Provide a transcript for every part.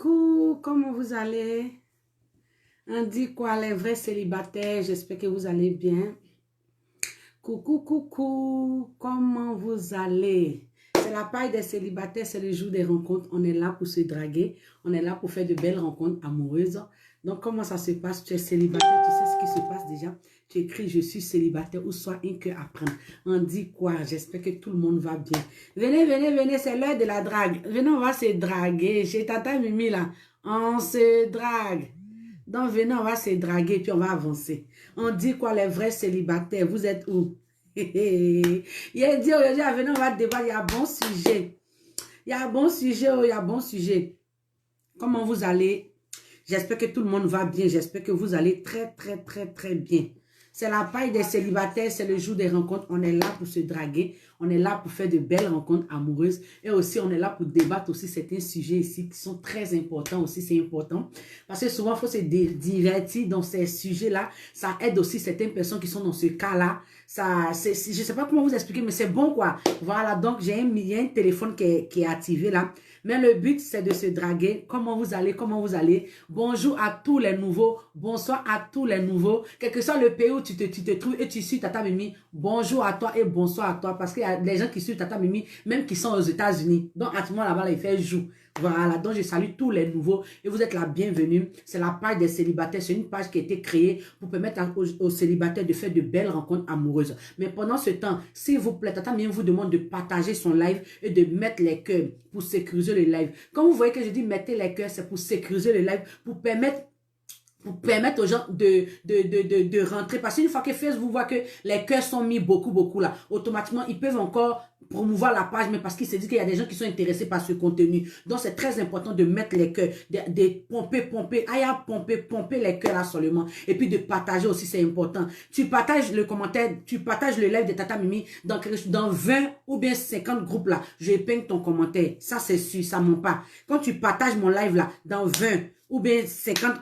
coucou, comment vous allez? On dit quoi, les vrais célibataires? J'espère que vous allez bien. Coucou, coucou, comment vous allez? C'est la paille des célibataires, c'est le jour des rencontres. On est là pour se draguer, on est là pour faire de belles rencontres amoureuses. Donc, comment ça se passe? Tu es célibataire, tu sais ce qui se passe déjà. Tu écris « Je suis célibataire » ou « Soit un cœur à prendre ». On dit quoi? J'espère que tout le monde va bien. Venez, venez, venez, c'est l'heure de la drague. Venez, on va se draguer. Chez Tata Mimi, là, on se drague. Donc, venez, on va se draguer, puis on va avancer. On dit quoi, les vrais célibataires? Vous êtes où? Il a dit aujourd'hui, venez, on va débattre. Il y a un bon sujet. Il y a un bon sujet, il y a un bon sujet. Comment vous allez? J'espère que tout le monde va bien. J'espère que vous allez très, très, très, très bien. C'est la paille des célibataires, c'est le jour des rencontres. On est là pour se draguer, on est là pour faire de belles rencontres amoureuses. Et aussi, on est là pour débattre aussi certains sujets ici qui sont très importants aussi, c'est important. Parce que souvent, il faut se divertir dans ces sujets-là. Ça aide aussi certaines personnes qui sont dans ce cas-là. Je ne sais pas comment vous expliquer, mais c'est bon quoi. Voilà, donc il y a un téléphone qui est activé là. Mais le but, c'est de se draguer. Comment vous allez? Comment vous allez? Bonjour à tous les nouveaux. Bonsoir à tous les nouveaux. Quel que soit le pays où tu te trouves et tu suis Tata Mimi, bonjour à toi et bonsoir à toi. Parce qu'il y a des gens qui suivent Tata Mimi, même qui sont aux États-Unis. Donc, à ce moment là-bas, il fait jour. Voilà, donc je salue tous les nouveaux et vous êtes la bienvenue. C'est la page des célibataires. C'est une page qui a été créée pour permettre aux célibataires de faire de belles rencontres amoureuses. Mais pendant ce temps, s'il vous plaît, Tata Mimi vous demande de partager son live et de mettre les cœurs pour sécuriser le live. Quand vous voyez que je dis mettez les cœurs, c'est pour sécuriser le live, pour permettre aux gens de rentrer. Parce qu'une fois que Facebook voit que les cœurs sont mis beaucoup là, automatiquement, ils peuvent encore promouvoir la page, mais parce qu'il se dit qu'il y a des gens qui sont intéressés par ce contenu. Donc, c'est très important de mettre les cœurs, de pomper, pomper les cœurs là seulement. Et puis de partager aussi, c'est important. Tu partages le commentaire, tu partages le live de Tata Mimi dans 20 ou bien 50 groupes là. Je épingle ton commentaire. Ça, c'est sûr, ça ment pas. Quand tu partages mon live là, dans 20 ou bien 50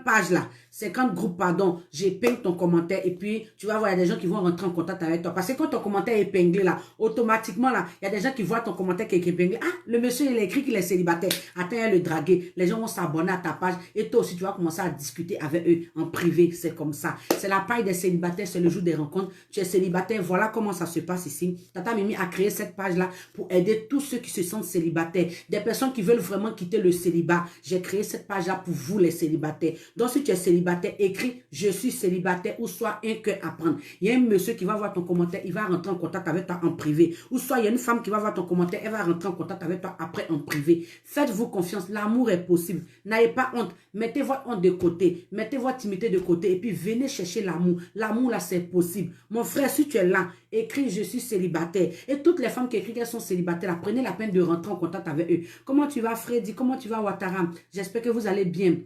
pages là, 50 groupes, pardon, j'épingle ton commentaire et puis tu vas voir, il y a des gens qui vont rentrer en contact avec toi. Parce que quand ton commentaire est épinglé là, automatiquement là, il y a des gens qui voient ton commentaire qui est épinglé. Ah, le monsieur, il a écrit qu'il est célibataire. Attends, le draguer. Les gens vont s'abonner à ta page et toi aussi, tu vas commencer à discuter avec eux en privé. C'est comme ça. C'est la paille des célibataires, c'est le jour des rencontres. Tu es célibataire, voilà comment ça se passe ici. Tata Mimi a créé cette page là pour aider tous ceux qui se sentent célibataires. Des personnes qui veulent vraiment quitter le célibat. J'ai créé cette page là pour vous les célibataires. Donc, si tu es célibataire, écris « Je suis célibataire » ou soit un cœur à prendre. Il y a un monsieur qui va voir ton commentaire, il va rentrer en contact avec toi en privé. Ou soit il y a une femme qui va voir ton commentaire, elle va rentrer en contact avec toi après en privé. Faites-vous confiance, l'amour est possible. N'ayez pas honte, mettez votre honte de côté, mettez votre timidité de côté et puis venez chercher l'amour. L'amour là, c'est possible. Mon frère, si tu es là, écris « Je suis célibataire ». Et toutes les femmes qui écrivent qu'elles sont célibataires, là, prenez la peine de rentrer en contact avec eux. Comment tu vas, Freddy? Comment tu vas, Ouattara? J'espère que vous allez bien.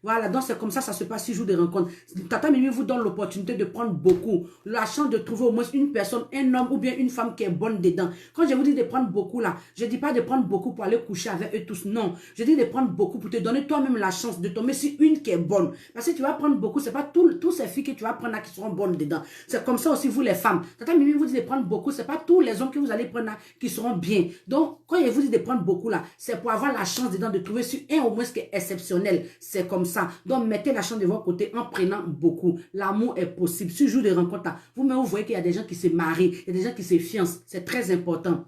Voilà, donc c'est comme ça se passe 6 jours de rencontre. Tata Mimi vous donne l'opportunité de prendre beaucoup. La chance de trouver au moins une personne, un homme ou bien une femme qui est bonne dedans. Quand je vous dis de prendre beaucoup là, je ne dis pas de prendre beaucoup pour aller coucher avec eux tous. Non, je dis de prendre beaucoup pour te donner toi-même la chance de tomber sur une qui est bonne. Parce que tu vas prendre beaucoup, ce n'est pas tous ces filles que tu vas prendre là qui seront bonnes dedans. C'est comme ça aussi vous les femmes. Tata Mimi vous dit de prendre beaucoup, ce n'est pas tous les hommes que vous allez prendre là qui seront bien. Donc, quand je vous dis de prendre beaucoup là, c'est pour avoir la chance dedans de trouver sur un au moins ce qui est exceptionnel. C'est comme ça. Donc, mettez la chance de votre côté en prenant beaucoup. L'amour est possible. Ce jour de rencontre, vous-même, vous voyez qu'il y a des gens qui se marient, il y a des gens qui se fiancent. C'est très important.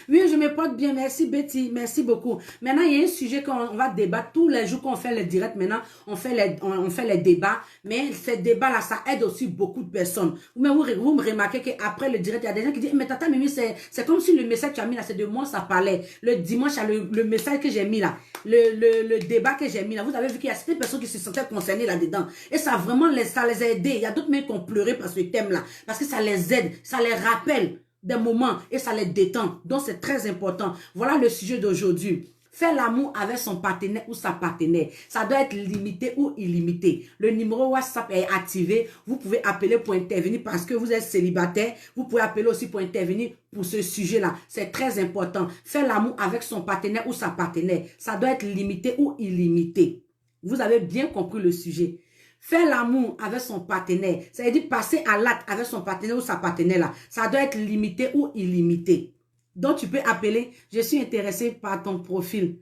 Oui, je me porte bien. Merci, Betty. Merci beaucoup. Maintenant, il y a un sujet qu'on va débattre tous les jours qu'on fait le direct. Maintenant, on fait les débats. Mais ces débats-là, ça aide aussi beaucoup de personnes. Vous me remarquez qu'après le direct, il y a des gens qui disent, mais Tata Mimi, c'est comme si le message que tu as mis là, c'est de moi, ça parlait. Le dimanche, le message que j'ai mis là, le débat que j'ai mis là, vous avez vu qu'il y a certaines personnes qui se sentaient concernées là-dedans. Et ça vraiment, ça les a aidés. Il y a d'autres même qui ont pleuré par ce thème-là. Parce que ça les aide, ça les rappelle des moments et ça les détend. Donc, c'est très important. Voilà le sujet d'aujourd'hui. Faire l'amour avec son partenaire ou sa partenaire. Ça doit être limité ou illimité. Le numéro WhatsApp est activé. Vous pouvez appeler pour intervenir parce que vous êtes célibataire. Vous pouvez appeler aussi pour intervenir pour ce sujet-là. C'est très important. Faire l'amour avec son partenaire ou sa partenaire. Ça doit être limité ou illimité. Vous avez bien compris le sujet. Faire l'amour avec son partenaire, ça veut dire passer à l'acte avec son partenaire ou sa partenaire là, ça doit être limité ou illimité. Donc, tu peux appeler, je suis intéressé par ton profil.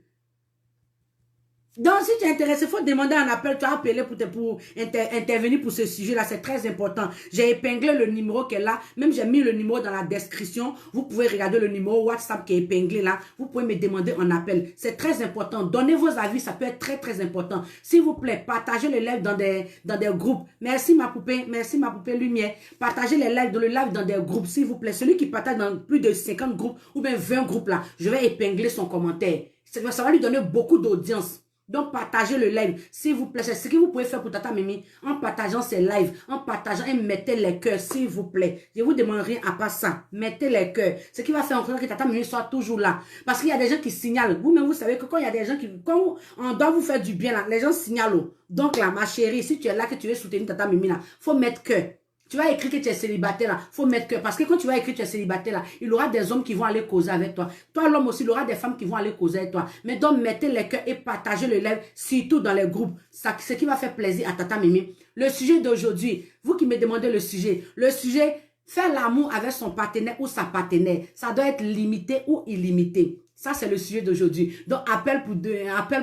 Donc, si tu es intéressé, il faut demander un appel, tu as appelé pour intervenir pour ce sujet-là, c'est très important. J'ai épinglé le numéro qu'elle a, même j'ai mis le numéro dans la description. Vous pouvez regarder le numéro WhatsApp qui est épinglé là. Vous pouvez me demander un appel. C'est très important. Donnez vos avis, ça peut être très, très important. S'il vous plaît, partagez le live dans des groupes. Merci ma poupée lumière. Partagez les lives dans des groupes, s'il vous plaît. Celui qui partage dans plus de 50 groupes ou bien 20 groupes là, je vais épingler son commentaire. Ça va lui donner beaucoup d'audience. Donc, partagez le live, s'il vous plaît. C'est ce que vous pouvez faire pour Tata Mimi en partageant ces lives, en partageant et mettez les cœurs, s'il vous plaît. Je vous demande rien à part ça. Mettez les cœurs. Ce qui va faire encore que Tata Mimi soit toujours là. Parce qu'il y a des gens qui signalent. Vous-même, vous savez que quand il y a des gens qui... Quand on doit vous faire du bien, là, les gens signalent. Donc là, ma chérie, si tu es là, que tu veux soutenir Tata Mimi, là, faut mettre cœur. Tu vas écrire que tu es célibataire là, faut mettre cœur. Parce que quand tu vas écrire que tu es célibataire là, il y aura des hommes qui vont aller causer avec toi. Toi, l'homme aussi, il y aura des femmes qui vont aller causer avec toi. Mais donc, mettez les cœurs et partagez le live, surtout dans les groupes. Ce qui va faire plaisir à Tata Mimi. Le sujet d'aujourd'hui, vous qui me demandez le sujet, faire l'amour avec son partenaire ou sa partenaire, ça doit être limité ou illimité. Ça, c'est le sujet d'aujourd'hui. Donc, appelle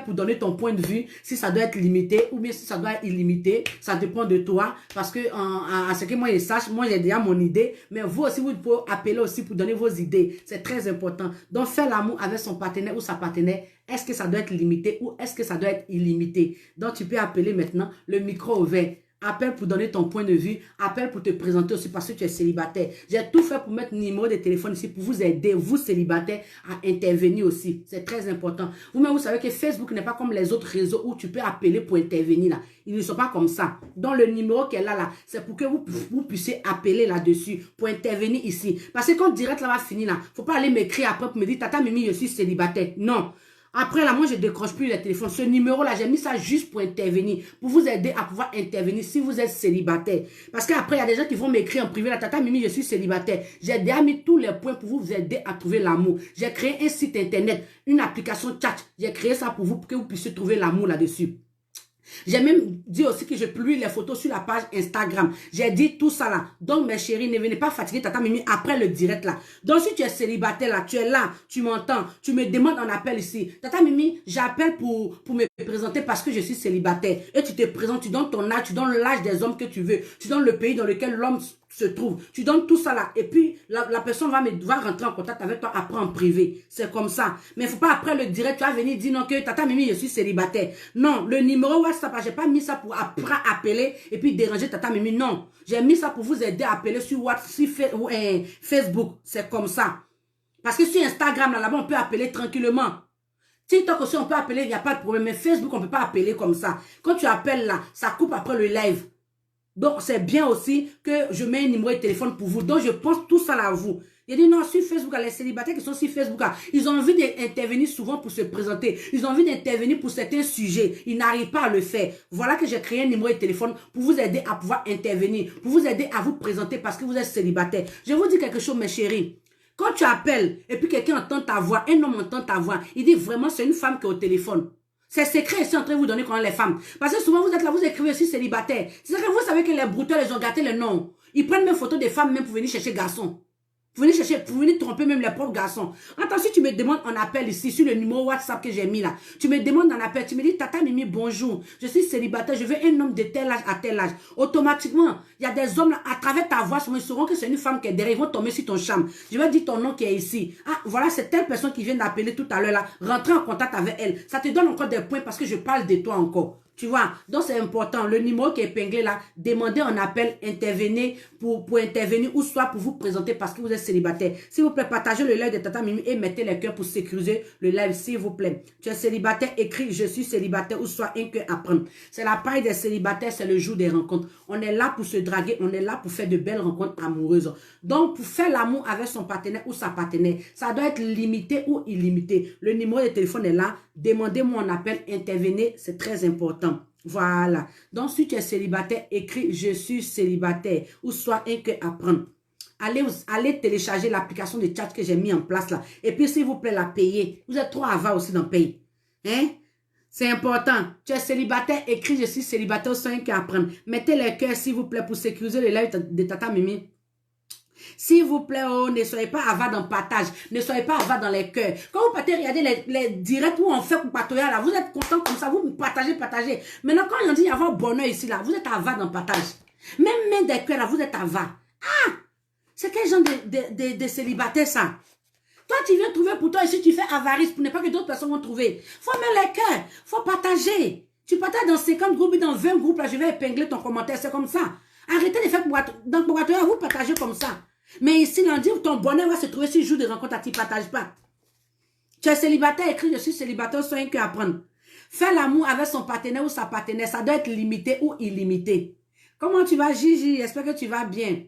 pour donner ton point de vue, si ça doit être limité ou bien si ça doit être illimité. Ça dépend de toi. Parce que, à ce que moi, je sache, moi, j'ai déjà mon idée. Mais vous aussi, vous pouvez appeler aussi pour donner vos idées. C'est très important. Donc, faire l'amour avec son partenaire ou sa partenaire, est-ce que ça doit être limité ou est-ce que ça doit être illimité? Donc, tu peux appeler maintenant le micro ouvert. Appelle pour donner ton point de vue. Appelle pour te présenter aussi parce que tu es célibataire. J'ai tout fait pour mettre numéro de téléphone ici pour vous aider, vous célibataires, à intervenir aussi. C'est très important. Vous-même, vous savez que Facebook n'est pas comme les autres réseaux où tu peux appeler pour intervenir là. Ils ne sont pas comme ça. Donc, le numéro qu'elle a là, c'est pour que vous puissiez appeler là-dessus pour intervenir ici. Parce que quand direct là va finir là, faut pas aller m'écrire après pour me dire, Tata Mimi, je suis célibataire. Non. Après, là, moi, je ne décroche plus les téléphones. Ce numéro-là, j'ai mis ça juste pour intervenir, pour vous aider à pouvoir intervenir si vous êtes célibataire. Parce qu'après, il y a des gens qui vont m'écrire en privé, là, Tata Mimi, je suis célibataire. J'ai déjà mis tous les points pour vous aider à trouver l'amour. J'ai créé un site internet, une application chat. J'ai créé ça pour vous, pour que vous puissiez trouver l'amour là-dessus. J'ai même dit aussi que je publie les photos sur la page Instagram. J'ai dit tout ça là. Donc, mes chéris, ne venez pas fatiguer Tata Mimi après le direct là. Donc, si tu es célibataire là, tu es là, tu m'entends, tu me demandes un appel ici. Tata Mimi, j'appelle pour me présenter parce que je suis célibataire. Et tu te présentes, tu donnes ton âge, tu donnes l'âge des hommes que tu veux. Tu donnes le pays dans lequel l'homme se trouve. Tu donnes tout ça là. Et puis, la personne va rentrer en contact avec toi après en privé. C'est comme ça. Mais il ne faut pas après le direct, tu vas venir dire non que Tata Mimi, je suis célibataire. Non, le numéro WhatsApp, je n'ai pas mis ça pour après appeler et puis déranger Tata Mimi. Non, j'ai mis ça pour vous aider à appeler sur WhatsApp, sur Facebook. C'est comme ça. Parce que sur Instagram, là-bas, on peut appeler tranquillement. TikTok aussi, on peut appeler, il n'y a pas de problème. Mais Facebook, on ne peut pas appeler comme ça. Quand tu appelles là, ça coupe après le live. Donc, c'est bien aussi que je mets un numéro de téléphone pour vous. Donc, je pense tout ça là à vous. Il dit non, sur Facebook, les célibataires qui sont sur Facebook, ils ont envie d'intervenir souvent pour se présenter. Ils ont envie d'intervenir pour certains sujets. Ils n'arrivent pas à le faire. Voilà que j'ai créé un numéro de téléphone pour vous aider à pouvoir intervenir, pour vous aider à vous présenter parce que vous êtes célibataire. Je vous dis quelque chose, mes chéris. Quand tu appelles et puis quelqu'un entend ta voix, un homme entend ta voix, il dit vraiment c'est une femme qui est au téléphone. C'est secret ici en train de vous donner quand les femmes. Parce que souvent vous êtes là, vous écrivez aussi célibataire. C'est que vous savez que les brouteurs, ils ont gâté le nom. Ils prennent mes photos des femmes même pour venir chercher garçons. Pour venir tromper même les pauvres garçons. Attends, si tu me demandes un appel ici, sur le numéro WhatsApp que j'ai mis là, tu me demandes un appel, tu me dis, Tata Mimi, bonjour, je suis célibataire, je veux un homme de tel âge à tel âge. Automatiquement, il y a des hommes là, à travers ta voix, ils sauront que c'est une femme qui est derrière, ils vont tomber sur ton chambre. Je vais dire ton nom qui est ici. Ah, voilà, c'est telle personne qui vient d'appeler tout à l'heure là, rentrer en contact avec elle. Ça te donne encore des points parce que je parle de toi encore. Tu vois, donc c'est important. Le numéro qui est épinglé là, demandez un appel, intervenez pour intervenir ou soit pour vous présenter parce que vous êtes célibataire. S'il vous plaît, partagez le live de Tata Mimi et mettez les cœurs pour sécuriser le live, s'il vous plaît. Tu es célibataire, écris je suis célibataire ou soit un cœur à prendre. C'est la paille des célibataires, c'est le jour des rencontres. On est là pour se draguer, on est là pour faire de belles rencontres amoureuses. Donc, pour faire l'amour avec son partenaire ou sa partenaire, ça doit être limité ou illimité. Le numéro de téléphone est là. Demandez-moi un appel, intervenez, c'est très important. Voilà. Donc, si tu es célibataire, écris « Je suis célibataire » ou soit un cœur à prendre. Allez télécharger l'application de chat que j'ai mis en place là. Et puis, s'il vous plaît, la payer. Vous êtes trop avare aussi d'en payer. Hein? C'est important. Tu es célibataire, écris « Je suis célibataire » ou soit un cœur à prendre. Mettez les cœurs, s'il vous plaît, pour sécuriser le live de Tata Mimi. S'il vous plaît, oh, ne soyez pas avare dans le partage. Ne soyez pas avare dans les cœurs. Quand vous partez regarder les directs où on fait pour partager là, vous êtes content comme ça, vous partagez, partagez. Maintenant, quand on dit y avoir bonheur ici, là, vous êtes avare dans le partage. Même des cœurs là, vous êtes avare. Ah! C'est quel genre de célibataire ça? Toi, tu viens trouver pour toi ici, tu fais avarice pour ne pas que d'autres personnes vont trouver. Faut mettre les cœurs, faut partager. Tu partages dans 50 groupes et dans 20 groupes, là, je vais épingler ton commentaire, c'est comme ça. Arrêtez de faire dans Bouratoya, vous partagez comme ça. Mais ici, on dit ton bonheur va se trouver si le jour de rencontre, tu ne partages pas. Tu es célibataire, écrit je suis célibataire, soit un que apprendre. Faire l'amour avec son partenaire ou sa partenaire, ça doit être limité ou illimité. Comment tu vas, Gigi? J'espère que tu vas bien.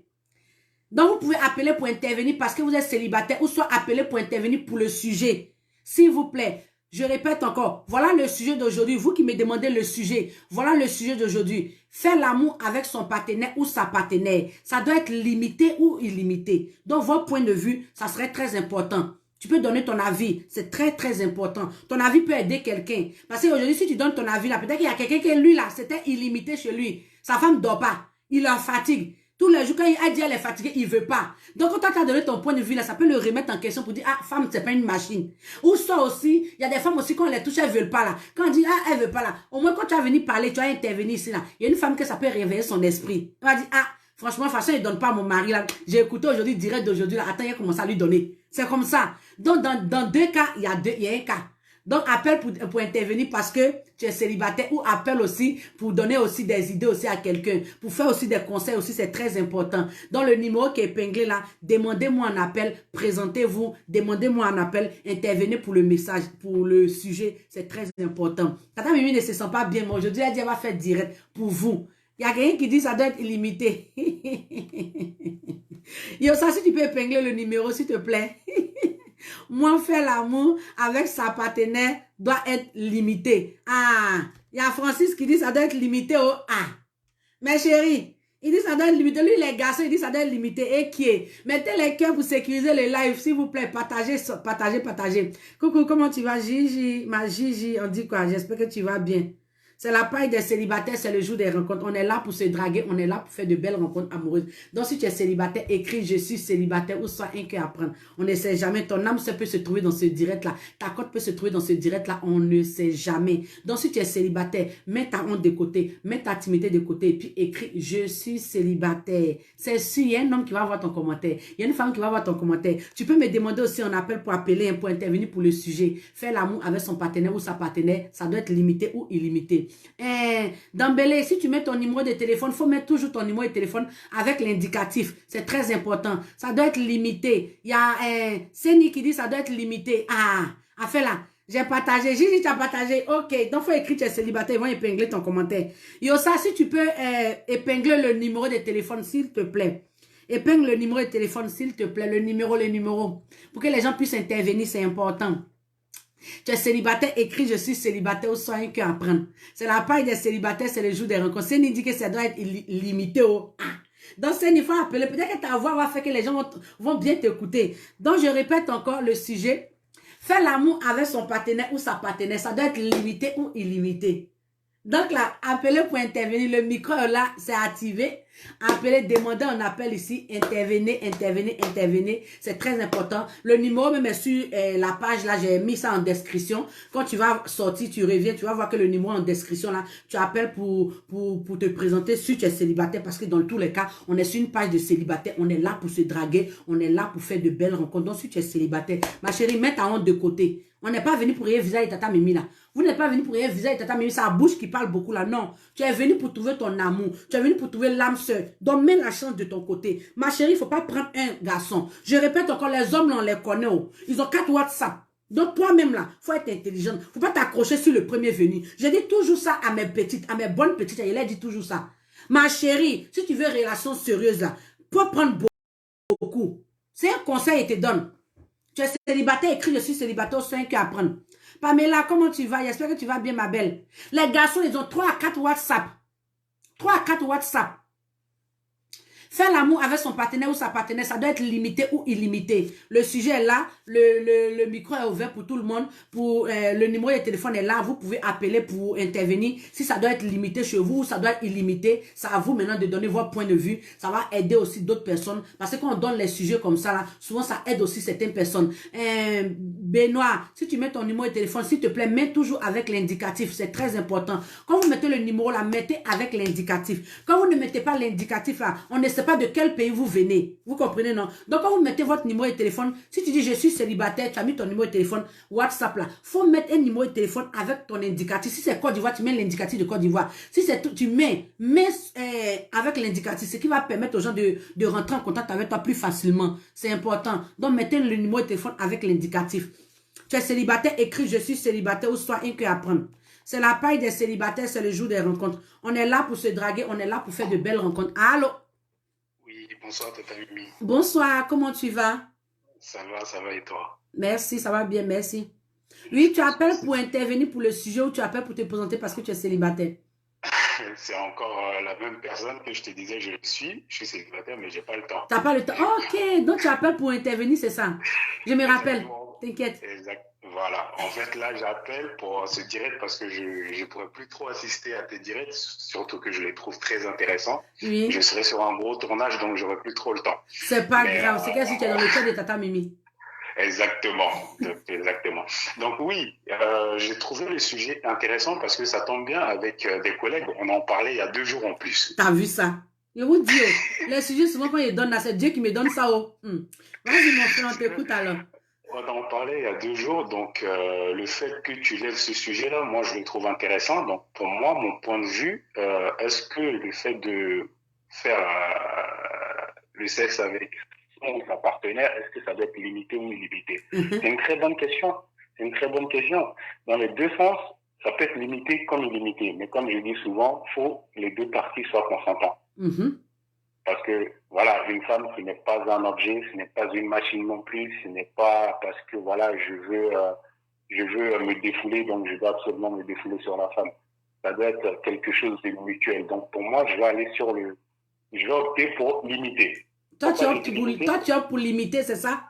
Donc, vous pouvez appeler pour intervenir parce que vous êtes célibataire ou soit appeler pour intervenir pour le sujet. S'il vous plaît, je répète encore, voilà le sujet d'aujourd'hui. Vous qui me demandez le sujet, voilà le sujet d'aujourd'hui. Faire l'amour avec son partenaire ou sa partenaire, ça doit être limité ou illimité. Donc, votre point de vue, ça serait très important. Tu peux donner ton avis, c'est très très important. Ton avis peut aider quelqu'un. Parce qu'aujourd'hui, si tu donnes ton avis là, peut-être qu'il y a quelqu'un qui, lui là, c'était illimité chez lui. Sa femme ne dort pas, il en fatigue. Tous les jours, quand il a dit elle est fatiguée, il ne veut pas. Donc, quand tu as donné ton point de vue, là, ça peut le remettre en question pour dire, ah, femme, c'est pas une machine. Ou soit aussi, il y a des femmes aussi, quand on les touche, elles ne veulent pas là. Quand on dit, ah, elle ne veut pas là. Au moins, quand tu vas venir parler, tu vas intervenir ici là. Il y a une femme que ça peut réveiller son esprit. Elle va dire, ah, franchement, de toute façon, il ne donne pas à mon mari là. J'ai écouté aujourd'hui, direct d'aujourd'hui là. Attends, il a commencé à lui donner. C'est comme ça. Donc, dans deux cas, il y a un cas. Donc, appelle pour intervenir parce que tu es célibataire ou appelle aussi pour donner aussi des idées aussi à quelqu'un. Pour faire aussi des conseils aussi, c'est très important. Dans le numéro qui est épinglé là, demandez-moi un appel, présentez-vous, demandez-moi un appel, intervenez pour le message, pour le sujet, c'est très important. Tata Mimi ne se sent pas bien, mais aujourd'hui, elle dit elle va faire direct pour vous. Il y a quelqu'un qui dit ça doit être illimité. Yo, ça, si tu peux épingler le numéro, s'il te plaît. Moi, faire l'amour avec sa partenaire doit être limité. Ah, il y a Francis qui dit ça doit être limité au A. Mais chérie, il dit ça doit être limité. Lui, les garçons, il dit ça doit être limité. Et qui est? Mettez les cœurs pour sécuriser les lives, s'il vous plaît. Partagez, partagez, partagez. Coucou, comment tu vas, Gigi? Ma Gigi, on dit quoi? J'espère que tu vas bien. C'est la paille des célibataires, c'est le jour des rencontres. On est là pour se draguer, on est là pour faire de belles rencontres amoureuses. Donc, si tu es célibataire, écris « Je suis célibataire » ou soit un cœur à prendre. On ne sait jamais. Ton âme peut se trouver dans ce direct-là. Ta cote peut se trouver dans ce direct-là. On ne sait jamais. Donc, si tu es célibataire, mets ta honte de côté, mets ta timidité de côté et puis écris « Je suis célibataire ». C'est sûr, il y a un homme qui va voir ton commentaire. Il y a une femme qui va voir ton commentaire. Tu peux me demander aussi un appel pour appeler, pour intervenir pour le sujet. Faire l'amour avec son partenaire ou sa partenaire, ça doit être limité ou illimité. Dambélé, si tu mets ton numéro de téléphone, il faut mettre toujours ton numéro de téléphone avec l'indicatif. C'est très important. Ça doit être limité. Il y a Séni qui dit ça doit être limité. Ah, fait là. J'ai partagé. Gigi, tu as partagé. Ok. Donc, il faut écrire tu es célibataire. Ils vont épingler ton commentaire. Yo, ça, si tu peux épingler le numéro de téléphone, s'il te plaît. Épingle le numéro de téléphone, s'il te plaît. Le numéro. Pour que les gens puissent intervenir, c'est important. Tu es célibataire, écrit je suis célibataire ou soit un cœur à prendre. C'est la paille des célibataires, c'est le jour des rencontres. C'est dit que ça doit être limité au A. Donc, c'est une fois appelé. Peut-être que ta voix va faire que les gens vont bien t'écouter. Donc, je répète encore le sujet. Faire l'amour avec son partenaire ou sa partenaire, ça doit être limité ou illimité. Donc là, appelez pour intervenir. Le micro là, c'est activé. Appelez, demandez un appel ici. Intervenez, intervenez, intervenez. C'est très important. Le numéro même est sur la page là. J'ai mis ça en description. Quand tu vas sortir, tu reviens. Tu vas voir que le numéro en description là. Tu appelles pour te présenter si tu es célibataire. Parce que dans tous les cas, on est sur une page de célibataire. On est là pour se draguer. On est là pour faire de belles rencontres. Donc si tu es célibataire, ma chérie, mets ta honte de côté. On n'est pas venu pour rien visage et tata Mimi là. Vous n'êtes pas venu pour rien visage et tata Mimi. C'est la bouche qui parle beaucoup là. Non. Tu es venu pour trouver ton amour. Tu es venu pour trouver l'âme sœur. Donc mets la chance de ton côté. Ma chérie, il ne faut pas prendre un garçon. Je répète encore, les hommes là, on les connaît. Oh. Ils ont 4 WhatsApp. Donc toi-même là, il faut être intelligent. Il ne faut pas t'accrocher sur le premier venu. Je dis toujours ça à mes petites, à mes bonnes petites. Elle dit toujours ça. Ma chérie, si tu veux une relation sérieuse là, pour prendre beaucoup. C'est un conseil que je te donne. Tu es célibataire, écris je suis célibataire, c'est un cœur à prendre. Pamela, comment tu vas? J'espère que tu vas bien, ma belle. Les garçons, ils ont 3 à 4 WhatsApp. 3 à 4 WhatsApp. Faire l'amour avec son partenaire ou sa partenaire, ça doit être limité ou illimité. Le sujet est là, le micro est ouvert pour tout le monde. Le numéro de téléphone est là, vous pouvez appeler pour intervenir. Si ça doit être limité chez vous ou ça doit être illimité, c'est à vous maintenant de donner votre point de vue. Ça va aider aussi d'autres personnes. Parce que quand on donne les sujets comme ça, là, souvent ça aide aussi certaines personnes. Benoît, si tu mets ton numéro de téléphone, s'il te plaît, mets toujours avec l'indicatif. C'est très important. Quand vous mettez le numéro là, mettez avec l'indicatif. Quand vous ne mettez pas l'indicatif là, on ne sait pas de quel pays vous venez. Vous comprenez, non? Donc, quand vous mettez votre numéro de téléphone, si tu dis je suis célibataire, tu as mis ton numéro de téléphone, WhatsApp là, faut mettre un numéro de téléphone avec ton indicatif. Si c'est Côte d'Ivoire, tu mets l'indicatif de Côte d'Ivoire. Si c'est tu mets avec l'indicatif, ce qui va permettre aux gens de rentrer en contact avec toi plus facilement. C'est important. Donc, mettez le numéro de téléphone avec l'indicatif. Tu es célibataire, écris je suis célibataire ou soit un que apprendre. C'est la paille des célibataires, c'est le jour des rencontres. On est là pour se draguer, on est là pour faire de belles rencontres. Allô? Oui, bonsoir, Tata Mimi. Bonsoir, comment tu vas? Ça va et toi? Merci, ça va bien, merci. Oui, tu appelles pour intervenir pour le sujet ou tu appelles pour te présenter parce que tu es célibataire? C'est encore la même personne que je te disais, je suis célibataire, mais j'ai pas le temps. Tu n'as pas le temps. Ok, donc tu appelles pour intervenir, c'est ça. Je me rappelle, t'inquiète. Exact. Voilà, en fait là j'appelle pour ce direct parce que je ne pourrais plus trop assister à tes directs, surtout que je les trouve très intéressants. Oui. Je serai sur un gros tournage donc j'aurai plus trop le temps. C'est pas grave, c'est qu'est-ce que tu es dans le cœur de Tata Mimi. Exactement, exactement. Donc oui, j'ai trouvé le sujet intéressant parce que ça tombe bien avec des collègues, on en parlait il y a 2 jours en plus. T'as vu ça? Je vous dis, les sujets souvent quand ils donnent là, c'est Dieu qui me donne ça. Vas-y mon frère, on t'écoute alors. On en parlait il y a 2 jours, donc le fait que tu lèves ce sujet-là, moi je le trouve intéressant. Donc pour moi, mon point de vue, est-ce que le fait de faire le sexe avec sa partenaire, est-ce que ça doit être limité ou illimité? C'est une très bonne question. C'est une très bonne question. Dans les deux sens, ça peut être limité comme illimité. Mais comme je dis souvent, il faut que les deux parties soient consentantes. Parce que, voilà, une femme, ce n'est pas un objet, ce n'est pas une machine non plus, ce n'est pas parce que, voilà, je veux me défouler, donc je dois absolument me défouler sur la femme. Ça doit être quelque chose de mutuel. Donc, pour moi, je vais opter pour limiter. Toi, tu optes pour limiter, c'est ça?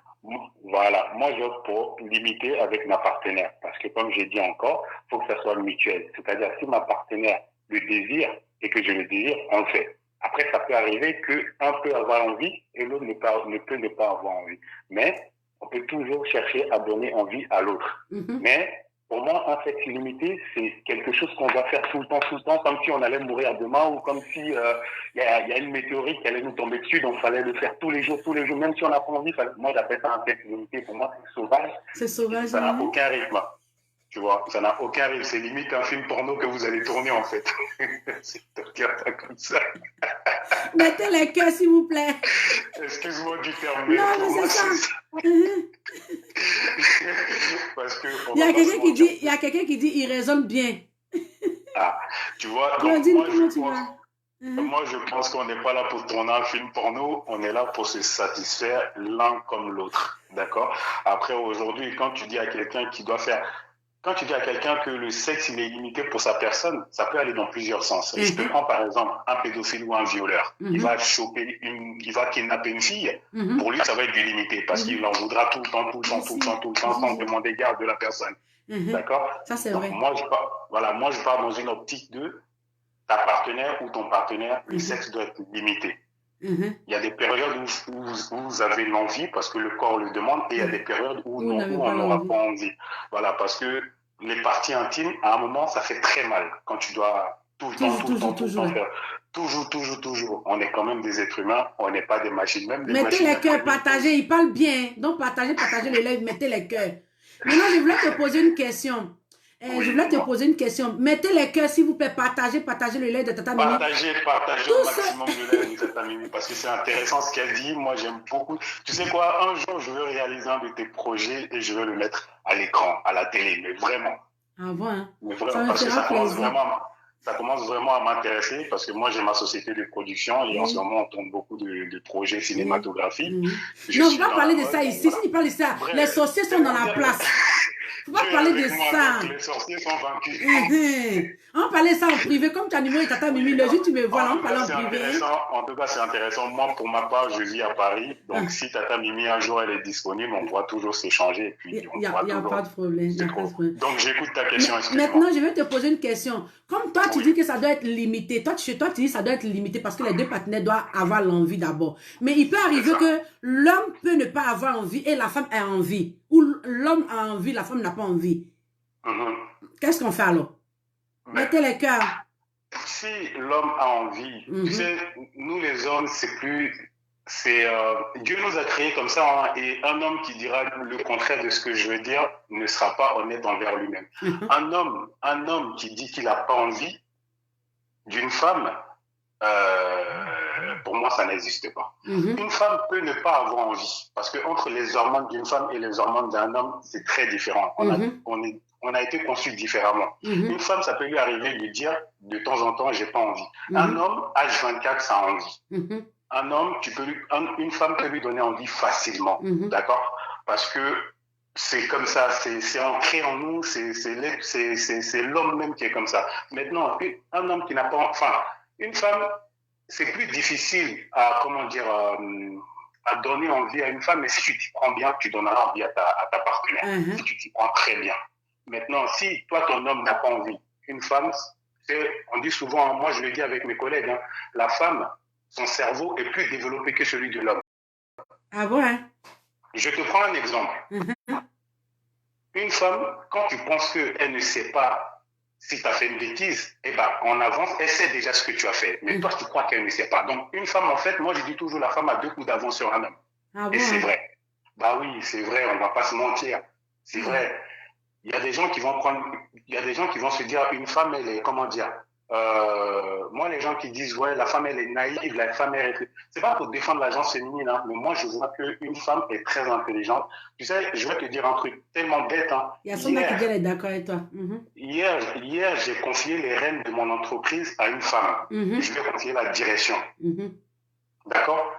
Voilà, moi, j'opte pour limiter avec ma partenaire. Parce que, comme j'ai dit encore, il faut que ça soit mutuel. C'est-à-dire, si ma partenaire le désire et que je le désire, on le fait. Après, ça peut arriver qu'un peut avoir envie et l'autre ne peut ne pas avoir envie. Mais on peut toujours chercher à donner envie à l'autre. Mais pour moi, un sexe illimité, c'est quelque chose qu'on doit faire tout le temps, comme si on allait mourir demain ou comme si y a une météorite qui allait nous tomber dessus, donc il fallait le faire tous les jours, même si on n'a pas envie. Moi, j'appelle ça un sexe illimité. Pour moi, c'est sauvage. C'est sauvage. Ça n'a aucun rythme. Tu vois, ça n'a aucun rythme. C'est limite un film porno que vous allez tourner, en fait. C'est comme ça. Mettez les cœurs, s'il vous plaît. Excuse-moi du terme, mais non, pour moi, c'est ça. Parce que il y a quelqu'un qui dit, il raisonne bien. Ah, tu vois, donc, moi, je pense qu'on n'est pas là pour tourner un film porno, on est là pour se satisfaire l'un comme l'autre. D'accord? Après, aujourd'hui, quand tu dis à quelqu'un que le sexe il est limité pour sa personne, ça peut aller dans plusieurs sens. Je te prends par exemple un pédophile ou un violeur. Il va kidnapper une fille. Pour lui, ça va être du limité parce qu'il en voudra tout le temps, sans demander garde de la personne. D'accord? Ça, c'est vrai. Moi, je pars dans une optique de ta partenaire ou ton partenaire, le sexe doit être limité. Il y a des périodes où vous avez l'envie parce que le corps le demande et il y a des périodes où on n'aura pas envie. Voilà, parce que les parties intimes, à un moment, ça fait très mal quand tu dois tout le temps faire. Toujours. On est quand même des êtres humains, on n'est pas des machines. Même mettez les cœurs, partagez, il parle bien. Donc, partagez le live, mettez les cœurs. Maintenant, je voulais te poser une question. Mettez les cœurs, s'il vous plaît. Partagez le live de Tata Mimi. Partagez au maximum le live de Tata Mimi parce que c'est intéressant ce qu'elle dit. Moi, j'aime beaucoup. Tu sais quoi, un jour, je veux réaliser un de tes projets et je veux le mettre à l'écran, à la télé, mais vraiment. Ah bon, hein? Mais vraiment, parce que ça commence vraiment à m'intéresser parce que moi, j'ai ma société de production et en ce moment, on tourne beaucoup de projets cinématographiques. Non, on va parler de ça ici. Si tu parles de ça, les sorciers sont dans la place. Faut pas Dieu est parler de avec moi, ça. donc les sorciers sont vaincus. On parlait ça en privé. Comme tu as numéro de Tata Mimi, le jour où tu me vois là, on parlait en privé. En tout cas, c'est intéressant. Moi, pour ma part, je vis à Paris. Donc, si Tata Mimi, un jour, elle est disponible, on pourra toujours s'échanger. Et puis, on Il pourra n'y a toujours. pas de problème. C'est trop. Donc, j'écoute ta question, excuse-moi. Maintenant, je vais te poser une question. Comme toi, tu dis que ça doit être limité. Toi, chez toi, tu dis que ça doit être limité parce que les deux partenaires doivent avoir l'envie d'abord. Mais il peut arriver que l'homme peut ne pas avoir envie et la femme a envie. Ou l'homme a envie, la femme n'a pas envie. Qu'est-ce qu'on fait alors? Mettez les cœurs. Si l'homme a envie, tu sais, nous les hommes, c'est plus... Dieu nous a créés comme ça, hein, et un homme qui dira le contraire de ce que je veux dire ne sera pas honnête envers lui-même. Un homme qui dit qu'il n'a pas envie d'une femme, pour moi, ça n'existe pas. Une femme peut ne pas avoir envie, parce que entre les hormones d'une femme et les hormones d'un homme, c'est très différent. On a été conçus différemment. Une femme, ça peut lui arriver de dire de temps en temps, j'ai pas envie. Un homme, H24, ça a envie. Un homme, une femme peut lui donner envie facilement, d'accord? Parce que c'est comme ça, c'est ancré en nous, c'est l'homme même qui est comme ça. Maintenant, un homme qui n'a pas, enfin, une femme, c'est plus difficile à, comment dire, à donner envie à une femme, mais si tu t'y prends bien, tu donneras envie à ta partenaire, si tu t'y prends très bien. Maintenant, si toi, ton homme n'a pas envie, une femme, on dit souvent, moi je le dis avec mes collègues, hein, la femme, son cerveau est plus développé que celui de l'homme. Ah bon, hein? Je te prends un exemple. Une femme, quand tu penses qu'elle ne sait pas si tu as fait une bêtise, eh ben, en avance, elle sait déjà ce que tu as fait. Mais toi, tu crois qu'elle ne sait pas. Donc, une femme, en fait, moi, je dis toujours, la femme a 2 coups d'avance sur un homme. Ah bon, et c'est vrai. Bah oui, c'est vrai, on ne va pas se mentir. C'est vrai. Il y a des gens qui vont se dire, une femme, elle est, comment dire, moi, les gens qui disent, ouais, la femme, elle est naïve, la femme, c'est pas pour défendre la gente féminine, hein, mais moi, je vois qu'une femme est très intelligente. Tu sais, je vais te dire un truc tellement bête, hein. Il y a Sonia qui dit, elle est d'accord avec toi. Hier, j'ai confié les rênes de mon entreprise à une femme. Je lui ai confié la direction. D'accord?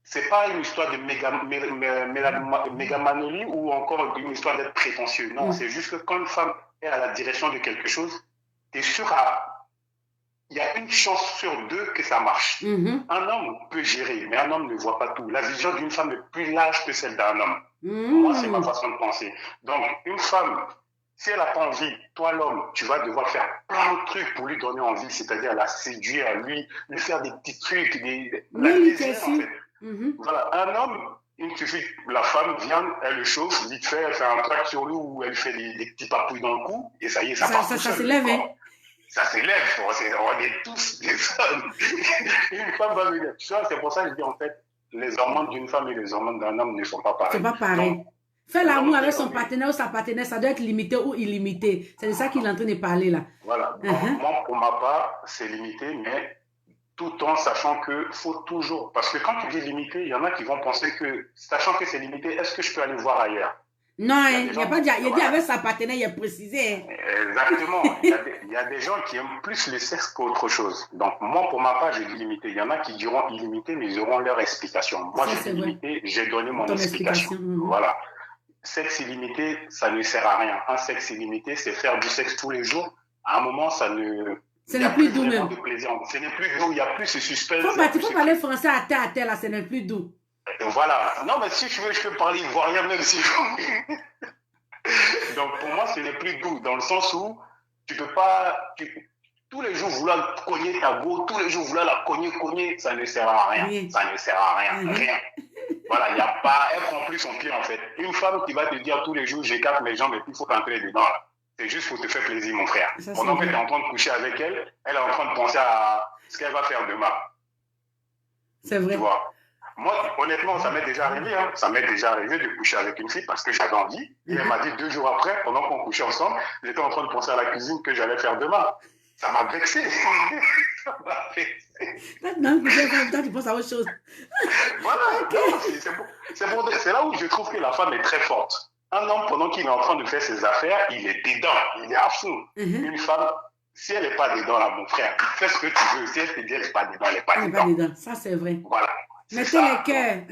C'est pas une histoire de mégamanolie ou encore une histoire d'être prétentieux. Non, c'est juste que quand une femme est à la direction de quelque chose, tu es sûr il y a une chance sur 2 que ça marche. Un homme peut gérer, mais un homme ne voit pas tout. La vision d'une femme est plus large que celle d'un homme. Moi, c'est ma façon de penser. Donc, une femme, si elle n'a pas envie, toi l'homme, tu vas devoir faire plein de trucs pour lui donner envie, c'est-à-dire la séduire, lui faire des petits trucs, la plaisir en fait. Voilà, un homme, il suffit que la femme vient, elle le chauffe, vite fait, elle fait un trac sur lui ou elle fait des petits papouilles dans le cou, et ça y est, ça part. Ça s'élève, hein? Ça s'élève, on est tous des hommes. Une femme va venir. C'est pour ça que je dis en fait, les hormones d'une femme et les hormones d'un homme ne sont pas pareils. C'est pas pareil. Faire l'amour avec son partenaire ou sa partenaire, ça doit être limité ou illimité. C'est de ça qu'il est en train de parler là. Voilà. Moi, pour ma part, c'est limité, mais tout en sachant que faut toujours... Parce que quand tu dis limité, il y en a qui vont penser que, sachant que c'est limité, est-ce que je peux aller voir ailleurs? Non, il n'y a pas dit, il a dit avec sa partenaire, il a précisé. Exactement. Il y a des gens qui aiment plus le sexe qu'autre chose. Donc, moi, pour ma part, j'ai dit limité. Il y en a qui diront illimité, mais ils auront leur explication. Moi, j'ai dit limité, j'ai donné mon explication. Voilà. Sexe illimité, ça ne sert à rien. Un sexe illimité, c'est faire du sexe tous les jours. À un moment, ça ne... Ce n'est plus doux même. Ce n'est plus doux, il n'y a plus ce suspense. Il faut parler français à terre, là, ce n'est plus doux. Voilà. Non, mais si je veux, je peux parler ivoirien même si je veux. Donc, pour moi, ce n'est plus doux, dans le sens où tu peux pas... tous les jours vouloir cogner ta go, tous les jours vouloir la cogner, ça ne sert à rien. Oui. Ça ne sert à rien. Rien. Voilà, il n'y a pas... Elle prend plus son pied, en fait. Une femme qui va te dire tous les jours, j'écarte mes jambes et puis il faut rentrer dedans, là. C'est juste pour te faire plaisir, mon frère. Pendant que tu es en train de coucher avec elle, elle est en train de penser à ce qu'elle va faire demain. C'est vrai. Tu vois. Moi, honnêtement, ça m'est déjà arrivé. Hein. Ça m'est déjà arrivé de coucher avec une fille parce que j'avais envie. Et elle m'a dit 2 jours après, pendant qu'on couchait ensemble, j'étais en train de penser à la cuisine que j'allais faire demain. Ça m'a vexé. Ça m'a vexé. Non, toi, tu penses à autre chose. Voilà. Okay. C'est là où je trouve que la femme est très forte. Un homme, pendant qu'il est en train de faire ses affaires, il est dedans, il est à fond. Une femme, si elle n'est pas dedans, là, mon frère, fais ce que tu veux. Si elle te dit elle n'est pas dedans, elle n'est pas dedans. Ça, c'est vrai. Voilà. Mettez les cœurs.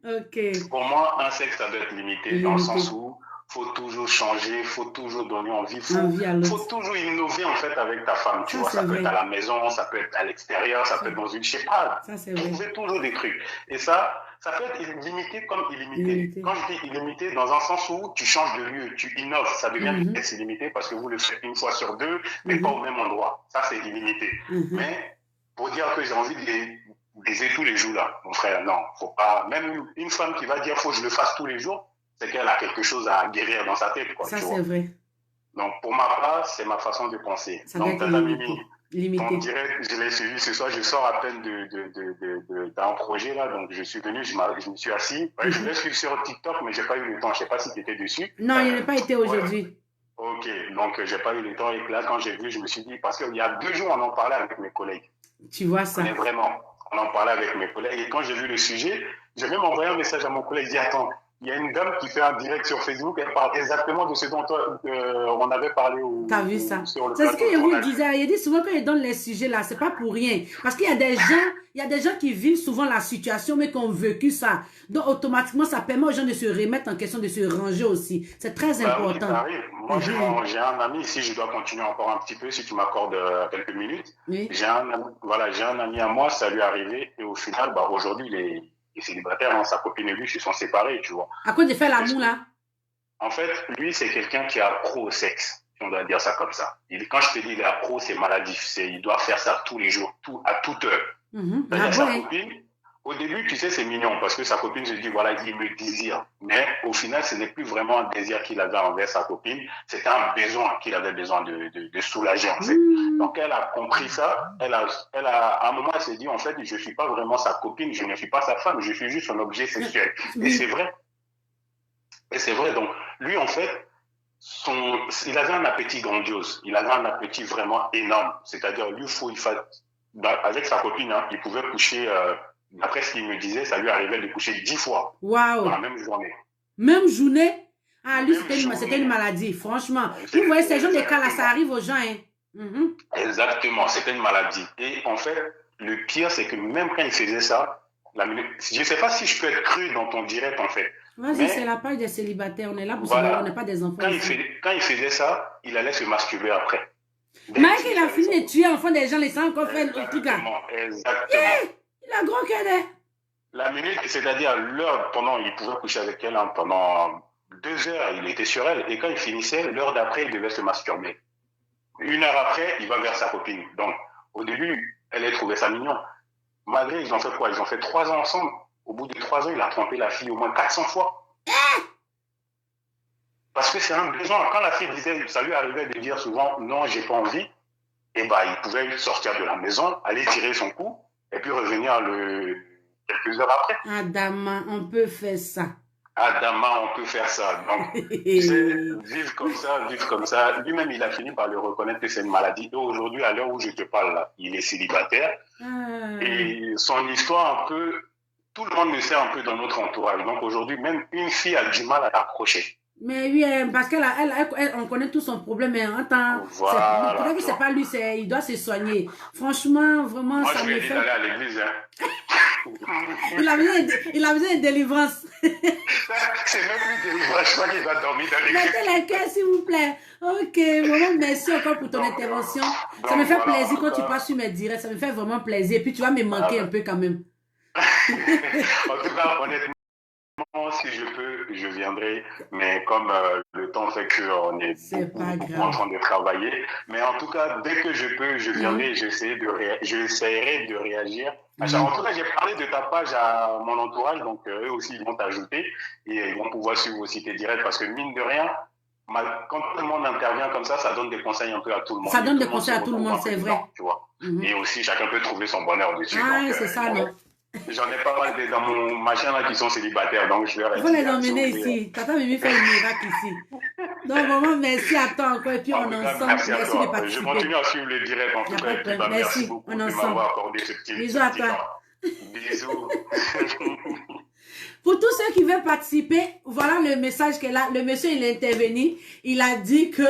Ok. Pour moi, un sexe, ça doit être limité. Dans le sens où faut toujours changer, faut toujours donner envie, Envie à faut l'autre. toujours innover en fait avec ta femme, tu Ça, vois. c'est Ça peut être à vrai. la maison, ça peut être à l'extérieur, ça Ça, peut être dans une, je sais pas, ça c'est vrai. trouver toujours des trucs. Et ça peut être limité comme illimité. Illimité. Quand je dis illimité, dans un sens où tu changes de lieu, tu innoves, ça devient Mhm, peut-être illimité parce que vous le faites une fois sur deux, mais pas au mhm, même endroit. Ça, c'est illimité. mhm. Mais pour dire que j'ai envie de baiser tous les jours là, mon frère, non, faut pas. Même une femme qui va dire faut que je le fasse tous les jours, c'est qu'elle a quelque chose à guérir dans sa tête, quoi, Ça, tu c'est vois. vrai. Donc, pour ma part, c'est ma façon de penser. Ça doit Donc, être Tata Mimi, limité. ton Limité. direct, je l'ai suivi ce soir. Je sors à peine d'un projet là. Donc, je suis venu, je me suis assis. Ouais, je Mhm. vais suivre sur TikTok, mais j'ai pas eu le temps. Je sais pas si tu étais dessus. Non, il n'a pas été Ouais. aujourd'hui. Ok. Donc, j'ai pas eu le temps. Et là, quand j'ai vu, je me suis dit, parce qu'il y a 2 jours, on en parlait avec mes collègues. Tu vois ça. Mais vraiment, on en parlait avec mes collègues. Et quand j'ai vu le sujet, j'ai même envoyé un message à mon collègue. J'ai dit, attends, il y a une dame qui fait un direct sur Facebook. Elle parle exactement de ce dont on avait parlé T'as vu ça? sur le C'est ce que plateau de je vous tournage. disais. Il dit souvent quand il donne les sujets là, c'est pas pour rien. Parce qu'il y a des gens, il y a des gens qui vivent souvent la situation, mais qui ont vécu ça. Donc, automatiquement, ça permet aux gens de se remettre en question, de se ranger aussi. C'est très Bah oui, ça important. arrive. Moi, Mhm. j'ai un ami, si je dois continuer encore un petit peu, si tu m'accordes quelques minutes, Oui. j'ai un, voilà, j'ai un ami à moi, ça lui est arrivé, et au final, bah, aujourd'hui, il est célibataire, hein, sa copine et lui se sont séparés, tu vois. À cause de faire C'était ce l'amour que, là. en fait, lui, c'est quelqu'un qui est accro au sexe, si on doit dire ça comme ça. Quand je te dis il est accro, c'est maladif, il doit faire ça tous les jours, à toute heure. Mhm. Ah C'est-à-dire sa ouais. copine, au début, tu sais, c'est mignon parce que sa copine se dit, voilà, il me désire. Mais au final, ce n'est plus vraiment un désir qu'il avait envers sa copine, c'était un besoin qu'il avait besoin de soulager, en fait. Mhm. Donc, elle a compris ça. À un moment, elle s'est dit, en fait, je ne suis pas vraiment sa copine, je ne suis pas sa femme, je suis juste son objet sexuel. Et c'est Oui. vrai. Et c'est vrai. Donc, lui, en fait, il avait un appétit grandiose. Il avait un appétit vraiment énorme. C'est-à-dire, lui, avec sa copine, hein, il pouvait coucher, d'après ce qu'il me disait, ça lui arrivait de coucher 10 fois dans la Waouh. même journée. Même journée. Ah, lui, Même c'était une journée. maladie, franchement. Vous voyez, ces gens de cas là, ça Exactement. arrive aux gens, hein. Mhm. Exactement. C'était une maladie. Et en fait, le pire, c'est que même quand il faisait ça, je ne sais pas si je peux être cru dans ton direct, en fait. Vas-y, c'est Mais la page des célibataires. On est là pour célébrer. On n'est voilà. pas des enfants ici. Quand il faisait ça, il allait se masturber après. Dès Mike, il qu'il a faisait ça. fini de tuer enfant des gens, les sangs encore fait le truc là. Exactement. Exactement. Yeah! Il a gros cœur, hein. La minute, c'est-à-dire l'heure pendant, il pouvait coucher avec elle, hein, pendant 2 heures, il était sur elle. Et quand il finissait, l'heure d'après, il devait se masturber. 1 heure après, il va vers sa copine. Donc, au début, elle a trouvé ça mignon. Malgré, ils ont fait quoi? Ils ont fait 3 ans ensemble. Au bout de 3 ans, il a trompé la fille au moins 400 fois. Parce que c'est un besoin. Quand la fille disait, ça lui arrivait de dire souvent, non, j'ai pas envie, et bah, il pouvait sortir de la maison, aller tirer son coup, et puis revenir quelques heures après. Adama, on peut faire ça. Adama, on peut faire ça. Donc, tu sais, vivre comme ça. Lui-même, il a fini par le reconnaître que c'est une maladie. Et aujourd'hui, à l'heure où je te parle, là, il est célibataire. Ah. Et son histoire, un peu, tout le monde le sait un peu dans notre entourage. Donc aujourd'hui, même une fille a du mal à l'approcher. Mais oui, parce on connaît tout son problème, mais attends, Voilà. peut-être que c'est pas lui, il doit se soigner. Franchement, vraiment, Moi, ça je lui me ai dit fait. d'aller à l'église. Hein. Il a besoin de délivrance. C'est même plus délivrance. Je crois qu'il va dormir dans l'église. Mettez les cœurs, s'il vous plaît. Ok, vraiment, merci encore pour ton intervention. Ça me fait voilà, plaisir quand tu passes sur mes directs. Ça me fait vraiment plaisir. Et puis, tu vas me manquer un peu quand même. En tout cas, honnêtement, si je peux, je viendrai. Mais comme le temps fait qu'on est beaucoup en train de travailler. Mais en tout cas, dès que je peux, je viendrai. J'essaierai de réagir. En tout cas, j'ai parlé de ta page à mon entourage. Donc, eux aussi, ils vont t'ajouter. Et ils vont pouvoir suivre aussi tes directs. Parce que mine de rien, quand tout le monde intervient comme ça donne des conseils un peu à tout le monde. Ça donne des conseils à tout le monde, c'est vrai. Tu vois. Et aussi, chacun peut trouver son bonheur dessus. Ah, c'est ça, non? J'en ai pas mal dans mon machin là qui sont célibataires, donc je leur ai dit. Il faut les emmener ici. Tata Mimi fait un miracle ici. Donc, vraiment, merci à toi encore. Et puis, on est ensemble. Merci à toi. De participer. Je continue à suivre le direct en tout cas. Merci beaucoup de m'avoir accordé ce petit Bisous à toi. Bisous. Pour tous ceux qui veulent participer, voilà le message qu'elle a. Le monsieur, il est intervenu. Il a dit que,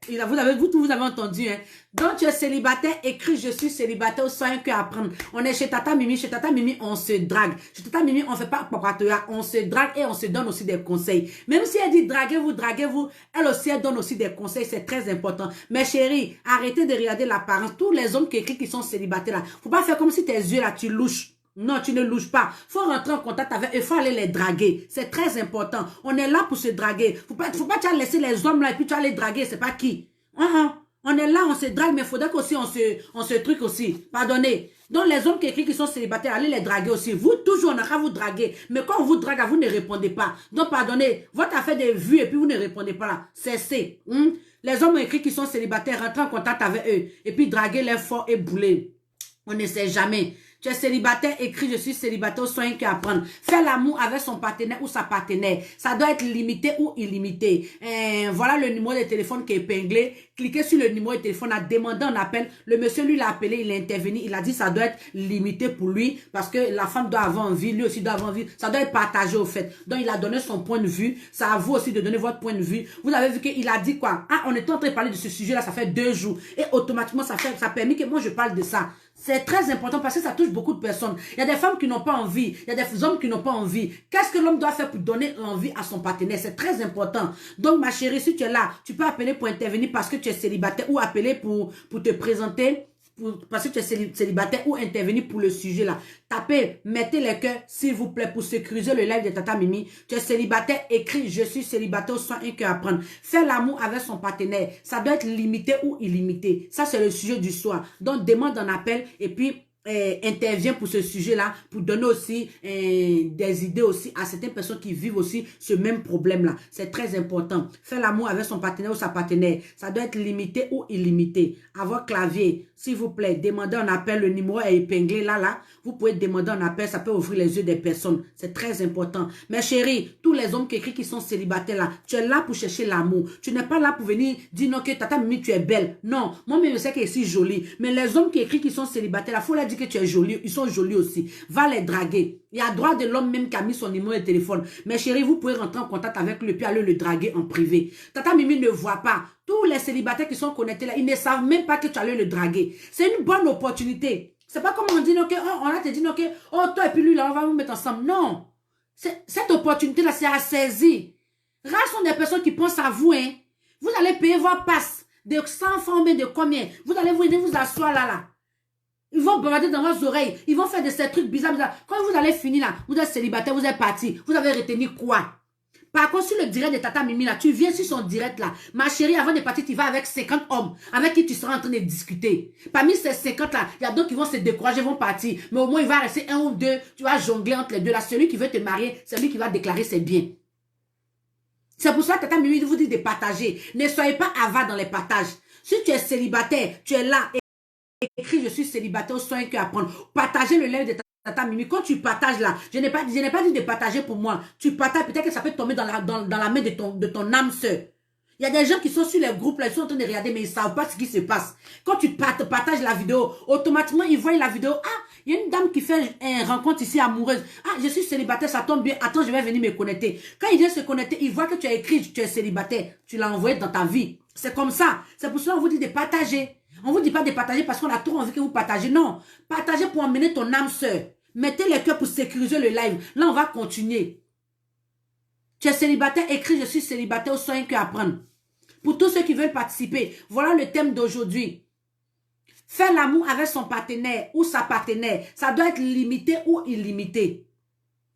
vous avez entendu, hein. Donc, tu es célibataire, écris je suis célibataire ou soit un cœur à prendre. On est chez Tata Mimi. Chez Tata Mimi, on se drague. Chez Tata Mimi, on fait pas papatoya. On se drague et on se donne aussi des conseils. Même si elle dit draguez-vous, elle aussi, elle donne aussi des conseils. C'est très important. Mais chérie, arrêtez de regarder l'apparence. Tous les hommes qui écrivent qui sont célibataires là, faut pas faire comme si tes yeux là, tu louches. Non, tu ne louches pas. Faut rentrer en contact avec eux. Il faut aller les draguer. C'est très important. On est là pour se draguer. Faut pas tu vas laisser les hommes là et puis tu vas les draguer. C'est pas qui. On est là, on se drague, mais il faudrait qu'aussi on se truc aussi. Pardonnez. Donc les hommes qui écrivent qui sont célibataires, allez les draguer aussi. Vous, toujours, on a qu'à vous draguer. Mais quand on vous drague, vous ne répondez pas. Donc pardonnez, votre affaire des vues et puis vous ne répondez pas là. Cessez. Les hommes écrits qui sont célibataires, rentrez en contact avec eux. Et puis draguez les forts et bouler. On ne sait jamais. Tu es célibataire, écris je suis célibataire, soin qui apprendre. Faire l'amour avec son partenaire ou sa partenaire. Ça doit être limité ou illimité. Voilà le numéro de téléphone qui est épinglé. Cliquez sur le numéro de téléphone, à demander un appel. Le monsieur, lui, l'a appelé, il est intervenu. Il a dit ça doit être limité pour lui parce que la femme doit avoir envie, lui aussi doit avoir envie. Ça doit être partagé au fait. Donc, il a donné son point de vue. Ça à vous aussi de donner votre point de vue. Vous avez vu qu'il a dit quoi? Ah, on est en train de parler de ce sujet-là, ça fait 2 jours. Et automatiquement, ça a permis que moi, je parle de ça. C'est très important parce que ça touche beaucoup de personnes. Il y a des femmes qui n'ont pas envie. Il y a des hommes qui n'ont pas envie. Qu'est-ce que l'homme doit faire pour donner envie à son partenaire? C'est très important. Donc, ma chérie, si tu es là, tu peux appeler pour intervenir parce que tu es célibataire ou appeler pour te présenter parce que tu es célibataire ou intervenir pour le sujet là. Tapez, mettez les cœurs, s'il vous plaît, pour sécuriser le live de Tata Mimi. Tu es célibataire, écris je suis célibataire, soit un cœur à prendre. Faire l'amour avec son partenaire, ça doit être limité ou illimité. Ça, c'est le sujet du soir. Donc, demande un appel et puis intervient pour ce sujet-là, pour donner aussi des idées aussi à certaines personnes qui vivent aussi ce même problème-là. C'est très important. Faire l'amour avec son partenaire ou sa partenaire, ça doit être limité ou illimité. À votre clavier, s'il vous plaît, demandez un appel. Le numéro est épinglé là. Vous pouvez demander un appel, ça peut ouvrir les yeux des personnes. C'est très important. Mais chérie, tous les hommes qui écrivent qui sont célibataires là, tu es là pour chercher l'amour. Tu n'es pas là pour venir dire non que Tata Mimi, tu es belle. Non, moi-même je sais qu'elle est si jolie. Mais les hommes qui écrivent qui sont célibataires là, il faut leur dire que tu es jolie. Ils sont jolis aussi. Va les draguer. Il y a droit de l'homme même qui a mis son numéro de téléphone. Mais chérie, vous pouvez rentrer en contact avec lui puis aller le draguer en privé. Tata Mimi ne voit pas. Tous les célibataires qui sont connectés là, ils ne savent même pas que tu allais le draguer. C'est une bonne opportunité. C'est pas comme on dit, ok, oh, on a te dit, ok, oh, toi et puis lui, là, on va vous mettre ensemble. Non. Cette opportunité-là, c'est à saisir. Rares sont des personnes qui pensent à vous, hein. Vous allez payer vos passes de 100 francs, mais de combien? Vous allez vous asseoir là. Ils vont brader dans vos oreilles. Ils vont faire de ces trucs bizarres. Quand vous allez finir là, vous êtes célibataire, vous êtes parti. Vous avez retenu quoi? Par contre, sur le direct de Tata Mimi, là, tu viens sur son direct, là. Ma chérie, avant de partir, tu vas avec 50 hommes avec qui tu seras en train de discuter. Parmi ces 50, là, il y a d'autres qui vont se décourager, vont partir. Mais au moins, il va rester un ou deux. Tu vas jongler entre les deux. Là, celui qui veut te marier, c'est lui qui va déclarer ses biens. C'est pour ça que Tata Mimi vous dit de partager. Ne soyez pas avare dans les partages. Si tu es célibataire, tu es là. Écris je suis célibataire, sois un cœur à prendre. Partagez le live de Tata Mimi. Quand tu partages là, je n'ai pas dit de partager pour moi. Tu partages, peut-être que ça peut tomber dans la main de ton âme sœur. Il y a des gens qui sont sur les groupes là, ils sont en train de regarder, mais ils ne savent pas ce qui se passe. Quand tu partages la vidéo, automatiquement, ils voient la vidéo. Ah, il y a une dame qui fait une rencontre ici amoureuse. Ah, je suis célibataire, ça tombe bien. Attends, je vais venir me connecter. Quand il vient se connecter, il voit que tu as écrit, tu es célibataire. Tu l'as envoyé dans ta vie. C'est comme ça. C'est pour ça qu'on vous dit de partager. On ne vous dit pas de partager parce qu'on a trop envie que vous partagez. Non. Partagez pour emmener ton âme sœur. Mettez les cœurs pour sécuriser le live. Là, on va continuer. Tu es célibataire, écris je suis célibataire ou sois un cœur à prendre. Pour tous ceux qui veulent participer, voilà le thème d'aujourd'hui. Faire l'amour avec son partenaire ou sa partenaire, ça doit être limité ou illimité.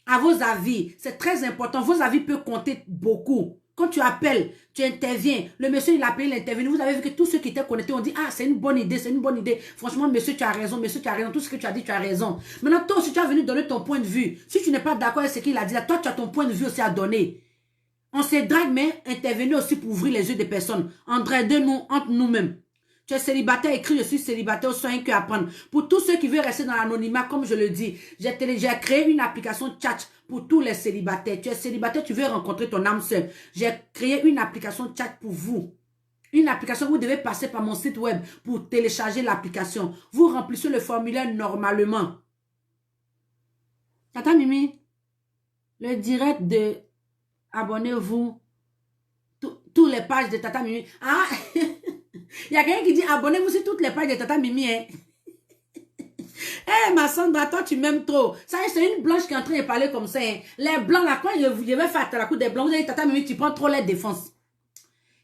À vos avis, c'est très important. Vos avis peuvent compter beaucoup. Quand tu appelles, tu interviens. Le monsieur, il a appelé, il est intervenu. Vous avez vu que tous ceux qui étaient connectés ont dit, ah, c'est une bonne idée, c'est une bonne idée. Franchement, monsieur, tu as raison, monsieur, tu as raison. Tout ce que tu as dit, tu as raison. Maintenant, toi aussi, tu as venu donner ton point de vue. Si tu n'es pas d'accord avec ce qu'il a dit, là, toi, tu as ton point de vue aussi à donner. On se drague, mais intervenez aussi pour ouvrir les yeux des personnes. Entraidez-nous entre nous-mêmes. Tu es célibataire, écris je suis célibataire, sois un cœur à prendre. Pour tous ceux qui veulent rester dans l'anonymat, comme je le dis, j'ai créé une application chat pour tous les célibataires. Tu es célibataire, tu veux rencontrer ton âme sœur. J'ai créé une application chat pour vous. Une application, vous devez passer par mon site web pour télécharger l'application. Vous remplissez le formulaire normalement. Tata Mimi, Le direct de abonnez-vous. Tous les pages de Tata Mimi. Ah, il y a quelqu'un qui dit abonnez-vous sur toutes les pages de Tata Mimi. Hein. Eh, ma Sandra, toi, tu m'aimes trop. Ça, c'est une blanche qui est en train de parler comme ça. Hein. Les blancs, là, quand je vais faire la coup des blancs, vous allez Tata Mimi, tu prends trop les défenses.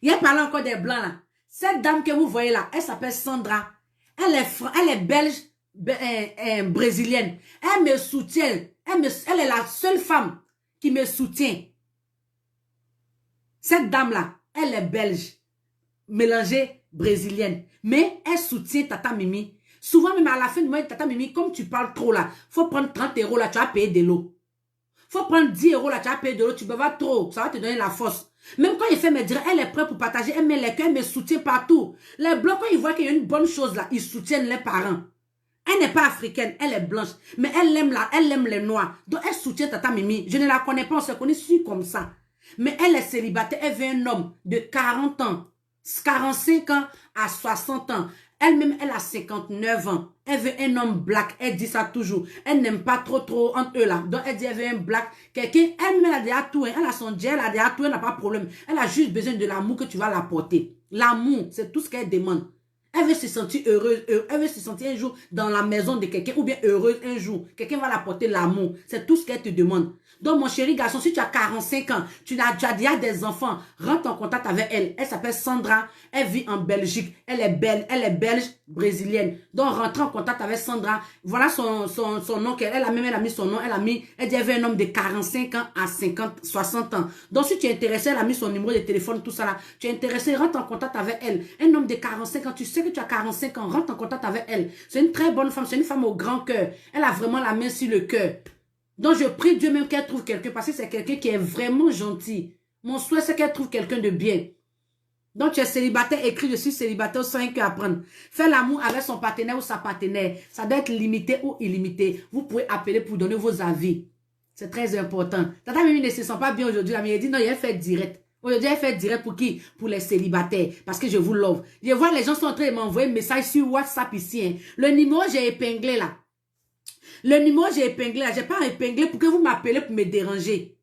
Il y a parlé encore des blancs, là. Cette dame que vous voyez là, elle s'appelle Sandra. Elle est belge, brésilienne. Elle me soutient. Elle est la seule femme qui me soutient. Cette dame-là, elle est belge, mélangée brésilienne. Mais elle soutient Tata Mimi. Souvent, même à la fin du mois, Tata Mimi, comme tu parles trop là, faut prendre 30 € là, tu vas payer de l'eau. Faut prendre 10 € là, tu vas payer de l'eau, tu ne peux pas trop, ça va te donner la force. Même quand il fait me dire, elle est prête pour partager, elle met les cœurs, elle me soutient partout. Les blancs, quand ils voient qu'il y a une bonne chose là, ils soutiennent les parents. Elle n'est pas africaine, elle est blanche, mais elle aime les noirs. Donc elle soutient Tata Mimi. Je ne la connais pas, on se connaît sur comme ça. Mais elle est célibataire, elle veut un homme de 40 ans, 45 ans à 60 ans. Elle-même, elle a 59 ans. Elle veut un homme black. Elle dit ça toujours. Elle n'aime pas trop entre eux là. Donc, elle dit elle veut un black. Quelqu'un, elle-même, elle a déjà tout. Hein. Elle a son gel, elle a déjà tout. Elle n'a pas de problème. Elle a juste besoin de l'amour que tu vas l'apporter. L'amour, c'est tout ce qu'elle demande. Elle veut se sentir heureuse. Elle veut se sentir un jour dans la maison de quelqu'un ou bien heureuse un jour. Quelqu'un va l'apporter l'amour. C'est tout ce qu'elle te demande. Donc, mon chéri garçon, si tu as 45 ans, tu as déjà des enfants, rentre en contact avec elle. Elle s'appelle Sandra. Elle vit en Belgique. Elle est belge, brésilienne. Donc, rentre en contact avec Sandra. Voilà son nom. Elle a mis son nom. Elle dit, elle veut un homme de 45 ans à 60 ans. Donc, si tu es intéressé, elle a mis son numéro de téléphone, tout ça là. Tu es intéressé, rentre en contact avec elle. Un homme de 45 ans, tu sais que tu as 45 ans, rentre en contact avec elle. C'est une très bonne femme. C'est une femme au grand cœur. Elle a vraiment la main sur le cœur. Donc, je prie Dieu même qu'elle trouve quelqu'un parce que c'est quelqu'un qui est vraiment gentil. Mon souhait, c'est qu'elle trouve quelqu'un de bien. Donc, tu es célibataire, écris, je suis célibataire sans rien qu'apprendre. Fais l'amour avec son partenaire ou sa partenaire. Ça doit être limité ou illimité. Vous pouvez appeler pour donner vos avis. C'est très important. Tata Mimi ne se sent pas bien aujourd'hui. La Mimi dit non, il a fait direct. Aujourd'hui, elle fait direct pour qui? Pour les célibataires. Parce que je vous love. Je vois les gens sont en train de m'envoyer un message sur WhatsApp ici. Hein. Le numéro, j'ai épinglé là. Le numéro, j'ai épinglé là. J'ai pas épinglé pour que vous m'appelez pour me déranger.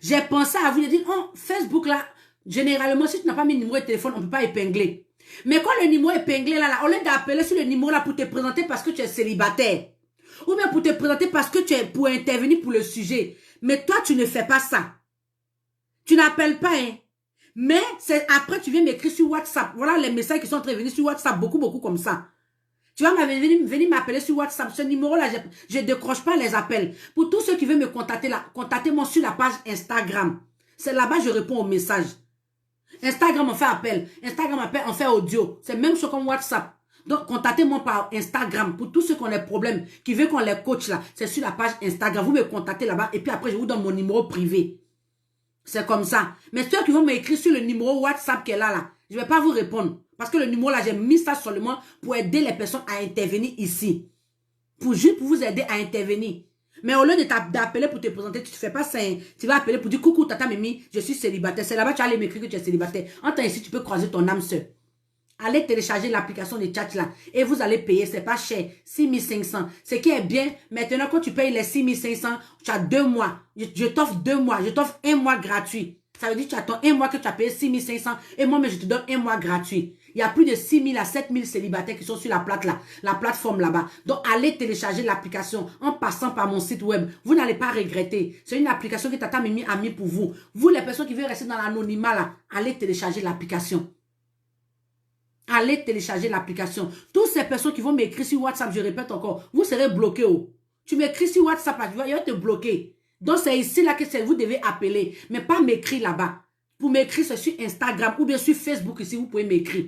J'ai pensé à vous. J'ai dit, oh, Facebook là, généralement, si tu n'as pas mis le numéro de téléphone, on ne peut pas épingler. Mais quand le numéro est épinglé là, au lieu d'appeler sur le numéro là pour te présenter parce que tu es célibataire, ou bien pour te présenter parce que tu es pour intervenir pour le sujet, mais toi, tu ne fais pas ça. Tu n'appelles pas, hein. Mais c'est après, tu viens m'écrire sur WhatsApp. Voilà les messages qui sont en train de venir sur WhatsApp, beaucoup comme ça. Tu vas venir m'appeler sur WhatsApp. Ce numéro-là, je ne décroche pas les appels. Pour tous ceux qui veulent me contacter là, contactez-moi sur la page Instagram. C'est là-bas que je réponds aux messages. Instagram, on fait appel. Instagram, on fait audio. C'est même chose comme WhatsApp. Donc, contactez-moi par Instagram. Pour tous ceux qui ont des problèmes, qui veulent qu'on les coach là, c'est sur la page Instagram. Vous me contactez là-bas et puis après, je vous donne mon numéro privé. C'est comme ça. Mais ceux qui vont m'écrire sur le numéro WhatsApp qui est là, je ne vais pas vous répondre. Parce que le numéro là, j'ai mis ça seulement pour aider les personnes à intervenir ici. Juste pour vous aider à intervenir. Mais au lieu d'appeler pour te présenter, tu ne fais pas ça. Tu vas appeler pour dire coucou Tata Mimi, je suis célibataire. C'est là-bas que tu vas aller m'écrire que tu es célibataire. En temps ici, tu peux croiser ton âme sœur. Allez télécharger l'application de chat là. Et vous allez payer, c'est pas cher. 6500. Ce qui est bien, maintenant quand tu payes les 6500, tu as 2 mois. Je t'offre 2 mois. Je t'offre 1 mois gratuit. Ça veut dire que tu attends 1 mois que tu as payé 6500 et moi, mais je te donne 1 mois gratuit. Il y a plus de 6000 à 7000 célibataires qui sont sur la plateforme là-bas. Donc, allez télécharger l'application en passant par mon site web. Vous n'allez pas regretter. C'est une application que Tata Mimi a mis pour vous. Vous, les personnes qui veulent rester dans l'anonymat là, allez télécharger l'application. Allez télécharger l'application. Toutes ces personnes qui vont m'écrire sur WhatsApp, je répète encore, vous serez bloqués. Oh. Tu m'écris sur WhatsApp, là, il va te bloquer. Donc, c'est ici là que vous devez appeler, mais pas m'écrire là-bas. Pour m'écrire, c'est sur Instagram ou bien sur Facebook ici, vous pouvez m'écrire.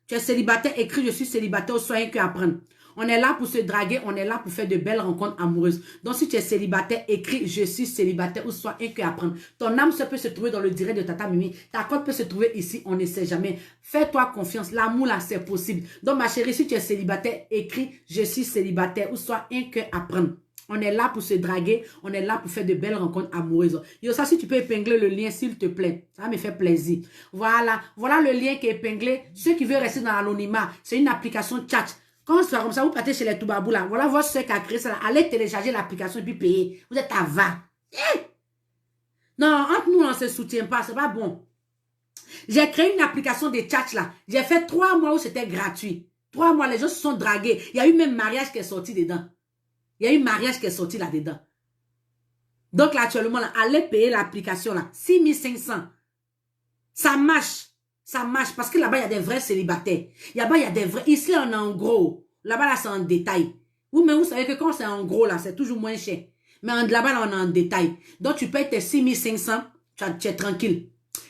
Tu es célibataire, écris je suis célibataire, soyez que apprendre. On est là pour se draguer, on est là pour faire de belles rencontres amoureuses. Donc, si tu es célibataire, écris je suis célibataire ou soit un que apprendre. Ton âme peut se trouver dans le direct de Tata Mimi. Ta cote peut se trouver ici, on ne sait jamais. Fais-toi confiance, l'amour là, c'est possible. Donc, ma chérie, si tu es célibataire, écris je suis célibataire ou soit un que apprendre. On est là pour se draguer, on est là pour faire de belles rencontres amoureuses. Yo, ça, si tu peux épingler le lien, s'il te plaît. Ça me fait plaisir. Voilà, voilà le lien qui est épinglé. Ceux qui veulent rester dans l'anonymat, c'est une application chat. Quand c'est comme ça, vous partez chez les Toubabou là. Voilà votre soeur qui a créé ça là. Allez télécharger l'application et puis payer. Vous êtes à 20. Non, entre nous, on ne se soutient pas, c'est pas bon. J'ai créé une application de chat là. J'ai fait 3 mois où c'était gratuit. 3 mois, les gens se sont dragués. Il y a eu même mariage qui est sorti dedans. Il y a eu mariage qui est sorti là-dedans. Donc là, actuellement, là, allez payer l'application là. 6500. Ça marche. Ça marche parce que là-bas, il y a des vrais célibataires. Là-bas, il y a des vrais. Ici, on est en gros. Là-bas, là, c'est en détail. Vous-même, vous savez que quand c'est en gros, là, c'est toujours moins cher. Mais là-bas, là, on est en détail. Donc, tu payes tes 6500. Tu es tranquille.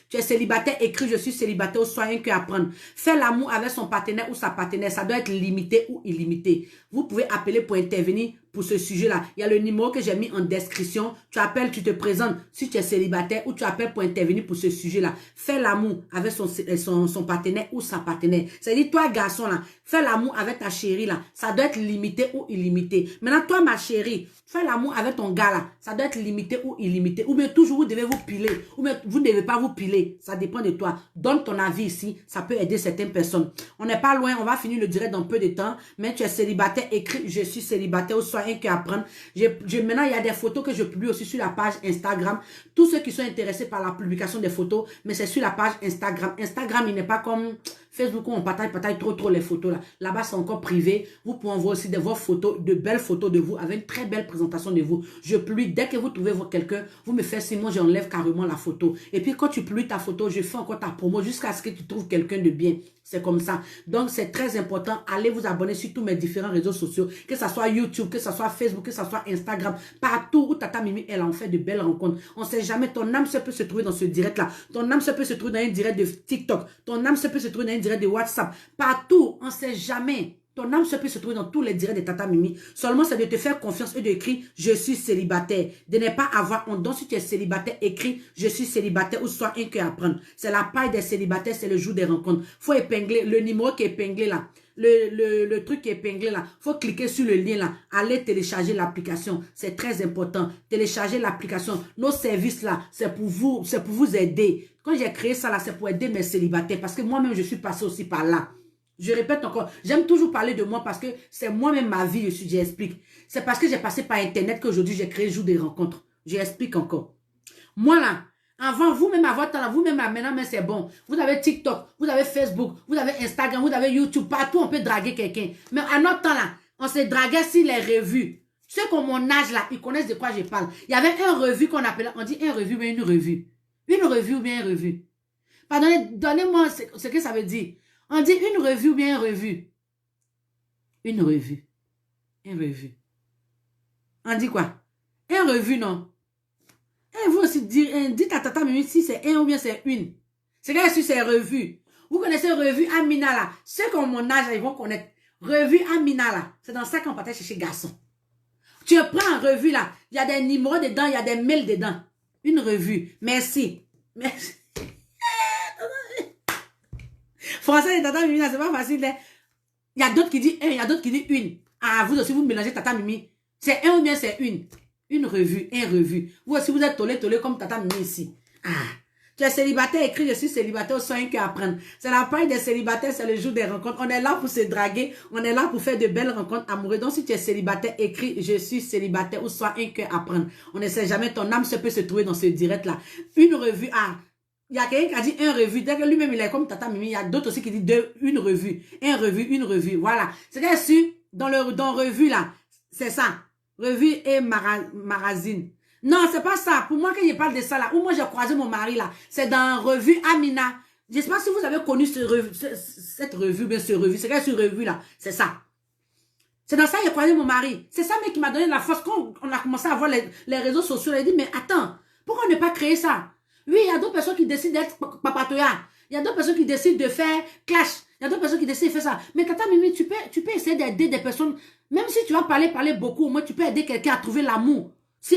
Tu es célibataire, écris je suis célibataire ou soyez que apprendre. Faire l'amour avec son partenaire ou sa partenaire, ça doit être limité ou illimité. Vous pouvez appeler pour intervenir pour ce sujet-là. Il y a le numéro que j'ai mis en description. Tu appelles, tu te présentes si tu es célibataire ou tu appelles pour intervenir pour ce sujet-là. Fais l'amour avec son partenaire ou sa partenaire. C'est-à-dire, toi, garçon, là, fais l'amour avec ta chérie, là. Ça doit être limité ou illimité. Maintenant, toi, ma chérie, fais l'amour avec ton gars, là. Ça doit être limité ou illimité. Ou bien toujours, vous devez vous piler. Ou bien vous ne devez pas vous piler. Ça dépend de toi. Donne ton avis ici. Ça peut aider certaines personnes. On n'est pas loin. On va finir le direct dans peu de temps. Mais tu es célibataire, écris je suis célibataire ou soyez que apprendre. Maintenant, il y a des photos que je publie aussi sur la page Instagram. Tous ceux qui sont intéressés par la publication des photos, mais c'est sur la page Instagram. Instagram, il n'est pas comme Facebook où on partage trop les photos là. Là-bas, c'est encore privé. Vous pouvez envoyer aussi vos photos, de belles photos de vous, avec une très belle présentation de vous. Je publie, dès que vous trouvez quelqu'un, vous me faites signe, moi j'enlève carrément la photo. Et puis quand tu publies ta photo, je fais encore ta promo jusqu'à ce que tu trouves quelqu'un de bien. C'est comme ça. Donc, c'est très important. Allez vous abonner sur tous mes différents réseaux sociaux, que ce soit YouTube, que ce soit Facebook, que ce soit Instagram, partout où Tata Mimi, elle en fait de belles rencontres. On ne sait jamais, ton âme se peut se trouver dans ce direct-là. Ton âme se peut se trouver dans un direct de TikTok. Ton âme se peut se trouver dans un direct de WhatsApp. Partout, on ne sait jamais. Ton âme se peut se trouver dans tous les directs de Tata Mimi. Seulement, c'est de te faire confiance et d'écrire « Je suis célibataire ». De ne pas avoir honte. Donc, si tu es célibataire, écris « Je suis célibataire » ou « Soit un cœur à prendre ». C'est la paille des célibataires, c'est le jour des rencontres. Faut épingler le numéro qui est épinglé là. Le truc qui est épinglé là. Faut cliquer sur le lien là. Allez télécharger l'application. C'est très important. Télécharger l'application. Nos services là, c'est pour vous aider. Quand j'ai créé ça là, c'est pour aider mes célibataires. Parce que moi-même, je suis passé aussi par là. Je répète encore, j'aime toujours parler de moi parce que c'est moi-même ma vie, j'explique. C'est parce que j'ai passé par Internet qu'aujourd'hui j'ai créé le jour des rencontres. J'explique encore. Moi là, avant, vous-même à votre temps, là, vous-même là, maintenant, mais c'est bon. Vous avez TikTok, vous avez Facebook, vous avez Instagram, vous avez YouTube, partout on peut draguer quelqu'un. Mais à notre temps là, on s'est dragué sur les revues. Ceux qui ont mon âge là, ils connaissent de quoi je parle. Il y avait une revue qu'on appelait, on dit une revue, mais une revue. Une revue ou bien une revue. Pardonnez, donnez-moi ce que ça veut dire. On dit une revue ou bien une revue. Une revue. Une revue. On dit quoi? Une revue, non? Et vous aussi, dites à Tata Mimi si c'est un ou bien c'est une. C'est quand si c'est revue. Vous connaissez revue Amina là. Ceux qui ont mon âge, ils vont connaître. Revue Amina là. C'est dans ça qu'on partait chercher garçon. Tu prends une revue là. Il y a des numéros dedans, il y a des mails dedans. Une revue. Merci. Merci. Français et Tata Mimi, c'est pas facile. Hein? Il y a d'autres qui disent un, il y a d'autres qui disent une. Ah, vous aussi, vous mélangez Tata Mimi. C'est un ou bien c'est une. Une revue, un revue. Vous aussi, vous êtes tolé comme Tata Mimi ici. Ah, tu es célibataire, écrit je suis célibataire, sois un que apprendre. C'est la paille des célibataires, c'est le jour des rencontres. On est là pour se draguer, on est là pour faire de belles rencontres amoureuses. Donc, si tu es célibataire, écris je suis célibataire ou sois un que apprendre. On ne sait jamais, ton âme se peut se trouver dans ce direct-là. Une revue, ah. Il y a quelqu'un qui a dit un revue. Dès que lui-même, il est comme Tata Mimi. Il y a d'autres aussi qui disent une revue. Un revue, une revue. Voilà. C'est bien sûr, dans revue, là, c'est ça. Revue et magazine. Non, c'est pas ça. Pour moi, quand je parle de ça, là, où moi, j'ai croisé mon mari, là, c'est dans revue Amina. Je sais pas si vous avez connu cette revue, bien ce revue. C'est quoi ce revue, là? C'est ça. C'est dans ça que j'ai croisé mon mari. C'est ça, mais qui m'a donné la force. Quand on a commencé à voir les réseaux sociaux, il a dit, mais attends, pourquoi on n'a pas créé ça? Oui, il y a d'autres personnes qui décident d'être papatoya. Il y a d'autres personnes qui décident de faire clash. Il y a d'autres personnes qui décident de faire ça. Mais Tata Mimi, tu peux essayer d'aider des personnes. Même si tu vas parler beaucoup, au moins tu peux aider quelqu'un à trouver l'amour. Si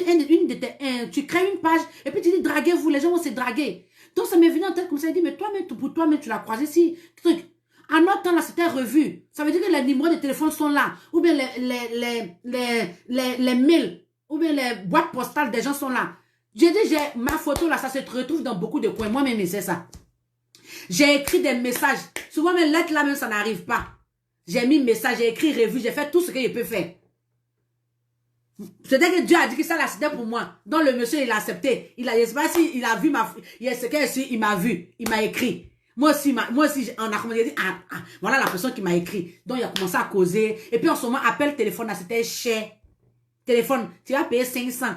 tu crées une page et puis tu dis draguez-vous, les gens vont se draguer. Donc ça m'est venu en tête comme ça. Il dit, mais toi-même, pour toi-même, tu l'as croisé si. Truc. En notre temps, là, c'était revu. Ça veut dire que les numéros de téléphone sont là. Ou bien les mails. Ou bien les boîtes postales des gens sont là. J'ai dit, ma photo là, ça se retrouve dans beaucoup de coins. Moi-même, c'est ça. J'ai écrit des messages. Souvent, mes lettres là, même, ça n'arrive pas. J'ai mis message, j'ai écrit revue, j'ai fait tout ce que je peux faire. C'est-à-dire que Dieu a dit que ça c'était pour moi. Donc le monsieur, il a accepté. Je ne sais pas s'il a vu il m'a vu. Il m'a écrit. Moi aussi, on a commencé à dire, voilà la personne qui m'a écrit. Donc il a commencé à causer. Et puis en ce moment, appel téléphone, c'était cher. Téléphone, tu vas payer 500.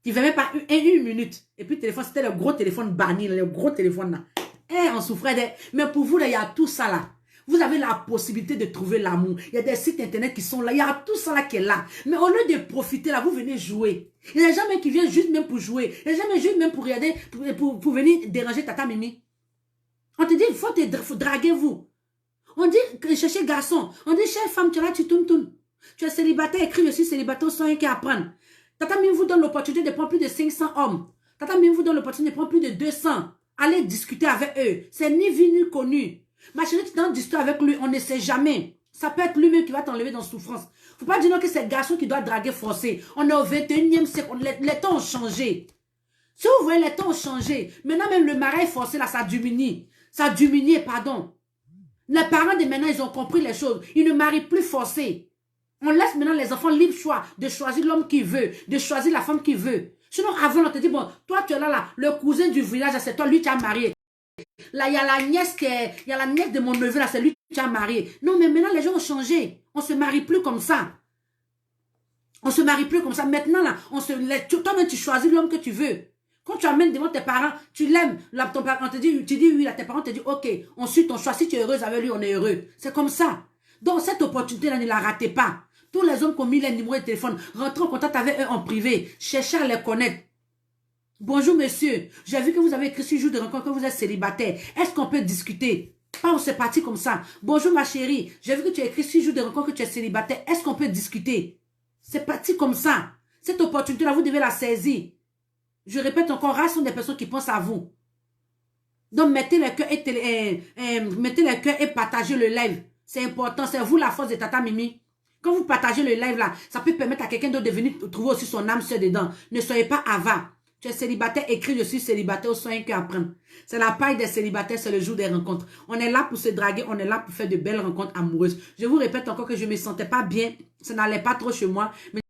Tu ne fais même pas une minute. Et puis téléphone, c'était le gros téléphone banni, le gros téléphone là. Et on souffrait de... Mais pour vous, là, il y a tout ça là. Vous avez la possibilité de trouver l'amour. Il y a des sites internet qui sont là. Il y a tout ça là qui est là. Mais au lieu de profiter là, vous venez jouer. Il y a des gens même qui viennent juste même pour jouer. Il y a des gens même juste même pour regarder, pour venir déranger Tata Mimi. On te dit, il faut draguer vous. On dit, chercher garçon. On dit, chère femme, tu es là, tu tournes. Tu es célibataire, écris, je suis célibataire, sans rien qu'à apprendre. Tata Mimi vous donne l'opportunité de prendre plus de 500 hommes. Tata Mimi vous donne l'opportunité de prendre plus de 200. Allez discuter avec eux. C'est ni vu ni connu. Ma chérie, tu t'en discutes avec lui, on ne sait jamais. Ça peut être lui-même qui va t'enlever dans la souffrance. Faut pas dire non que c'est le garçon qui doit draguer forcé. On est au 21e siècle, les temps ont changé. Si vous voyez, les temps ont changé. Maintenant même le mariage forcé, là, ça diminue. Ça diminue, pardon. Les parents de maintenant, ils ont compris les choses. Ils ne marient plus forcé. On laisse maintenant les enfants libre choix de choisir l'homme qui veut, de choisir la femme qui veut. Sinon, avant, on te dit, bon, toi, tu es là, le cousin du village, c'est toi, lui, tu as marié. Là, il y a la nièce de mon neveu, là, c'est lui qui a marié. Non, mais maintenant, les gens ont changé. On ne se marie plus comme ça. On ne se marie plus comme ça. Maintenant, là, toi-même, tu choisis l'homme que tu veux. Quand tu amènes devant tes parents, tu l'aimes. Ton parent te dit, tu dis oui, là, tes parents te disent, ok, on suit ton choix. Si tu es heureuse avec lui, on est heureux. C'est comme ça. Donc, cette opportunité-là, ne la ratez pas. Tous les hommes qui ont mis les numéros de téléphone, rentrez en contact avec eux en privé. Cherchez à les connaître. Bonjour monsieur, j'ai vu que vous avez écrit 6 jours de rencontre, que vous êtes célibataire. Est-ce qu'on peut discuter? Pas on s'est parti comme ça. Bonjour ma chérie, j'ai vu que tu as écrit 6 jours de rencontre, que tu es célibataire. Est-ce qu'on peut discuter? C'est parti comme ça. Cette opportunité-là, vous devez la saisir. Je répète encore, rares sont des personnes qui pensent à vous. Donc mettez le cœur et partagez le live. C'est important, c'est vous la force de Tata Mimi. Quand vous partagez le live là, ça peut permettre à quelqu'un d'autre de venir trouver aussi son âme sœur dedans. Ne soyez pas avare. Tu es célibataire, écris je suis célibataire, au soin qu'à apprendre. C'est la paille des célibataires, c'est le jour des rencontres. On est là pour se draguer, on est là pour faire de belles rencontres amoureuses. Je vous répète encore que je ne me sentais pas bien, ça n'allait pas trop chez moi. Mais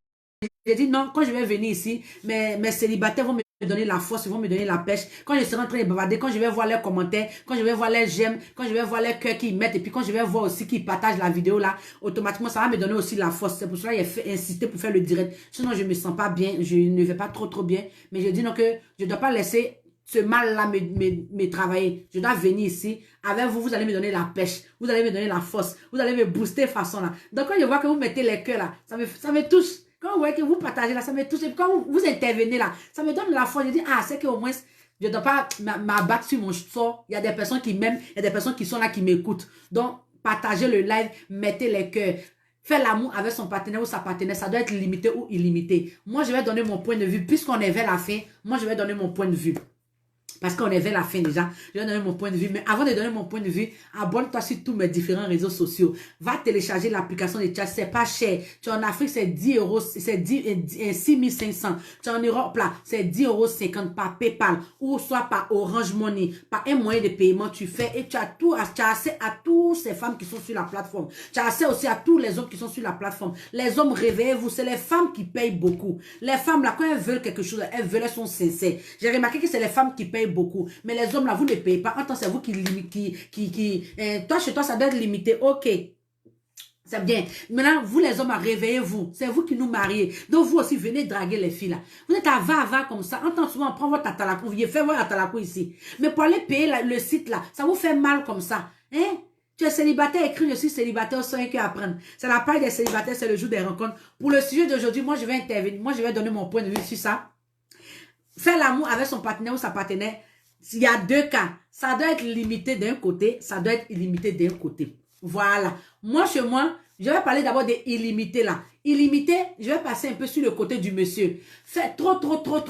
j'ai dit non, quand je vais venir ici, mes célibataires vont me donner la force, ils vont me donner la pêche. Quand je serai en train de bavarder, quand je vais voir leurs commentaires, quand je vais voir les j'aime, quand je vais voir les cœurs qu'ils mettent, et puis quand je vais voir aussi qu'ils partagent la vidéo là, automatiquement ça va me donner aussi la force. C'est pour cela qu'il a insisté pour faire le direct. Sinon je ne me sens pas bien, je ne vais pas trop bien. Mais je dis non que je ne dois pas laisser ce mal-là me travailler. Je dois venir ici. Avec vous, vous allez me donner la pêche. Vous allez me donner la force. Vous allez me booster façon là. Donc quand je vois que vous mettez les cœurs là, ça me touche. Quand vous voyez que vous partagez là, ça me touche. Et quand vous intervenez là, ça me donne la foi. Je dis, c'est qu'au moins, je ne dois pas m'abattre sur mon sort. Il y a des personnes qui m'aiment, il y a des personnes qui sont là, qui m'écoutent. Donc, partagez le live, mettez les cœurs. Faire l'amour avec son partenaire ou sa partenaire, ça doit être limité ou illimité. Moi, je vais donner mon point de vue. Puisqu'on est vers la fin, moi, je vais donner mon point de vue. Parce qu'on est vers la fin déjà. Je vais donner mon point de vue. Mais avant de donner mon point de vue, abonne-toi sur tous mes différents réseaux sociaux. Va télécharger l'application de chat. C'est pas cher. Tu es en Afrique, c'est 10 euros. C'est 6500. Tu es en Europe, là, c'est 10,50 € par PayPal ou soit par Orange Money. Par un moyen de paiement, tu fais et tu as accès à toutes ces femmes qui sont sur la plateforme. Tu as accès aussi à tous les hommes qui sont sur la plateforme. Les hommes, réveillez-vous. C'est les femmes qui payent beaucoup. Les femmes, là, quand elles veulent quelque chose, elles sont sincères. J'ai remarqué que c'est les femmes qui payent beaucoup. Mais les hommes là, vous ne payez pas. En tant c'est vous toi, chez toi, ça doit être limité. Ok. C'est bien. Maintenant, vous les hommes, réveillez-vous. C'est vous qui nous mariez. Donc, vous aussi, venez draguer les filles là. Vous êtes à va comme ça. En tant souvent, on prend votre atalakou. Vous faites votre atalakou ici. Mais pour aller payer le site là, ça vous fait mal comme ça. Hein? Tu es célibataire, écris je suis célibataire, sans rien qu'à apprendre. C'est la paille des célibataires, c'est le jour des rencontres. Pour le sujet d'aujourd'hui, moi, je vais intervenir. Moi, je vais donner mon point de vue sur ça. Faire l'amour avec son partenaire ou sa partenaire, il y a deux cas. Ça doit être limité d'un côté, ça doit être illimité d'un côté. Voilà. Moi, chez moi, je vais parler d'abord des illimités là. Illimité, je vais passer un peu sur le côté du monsieur. Fait trop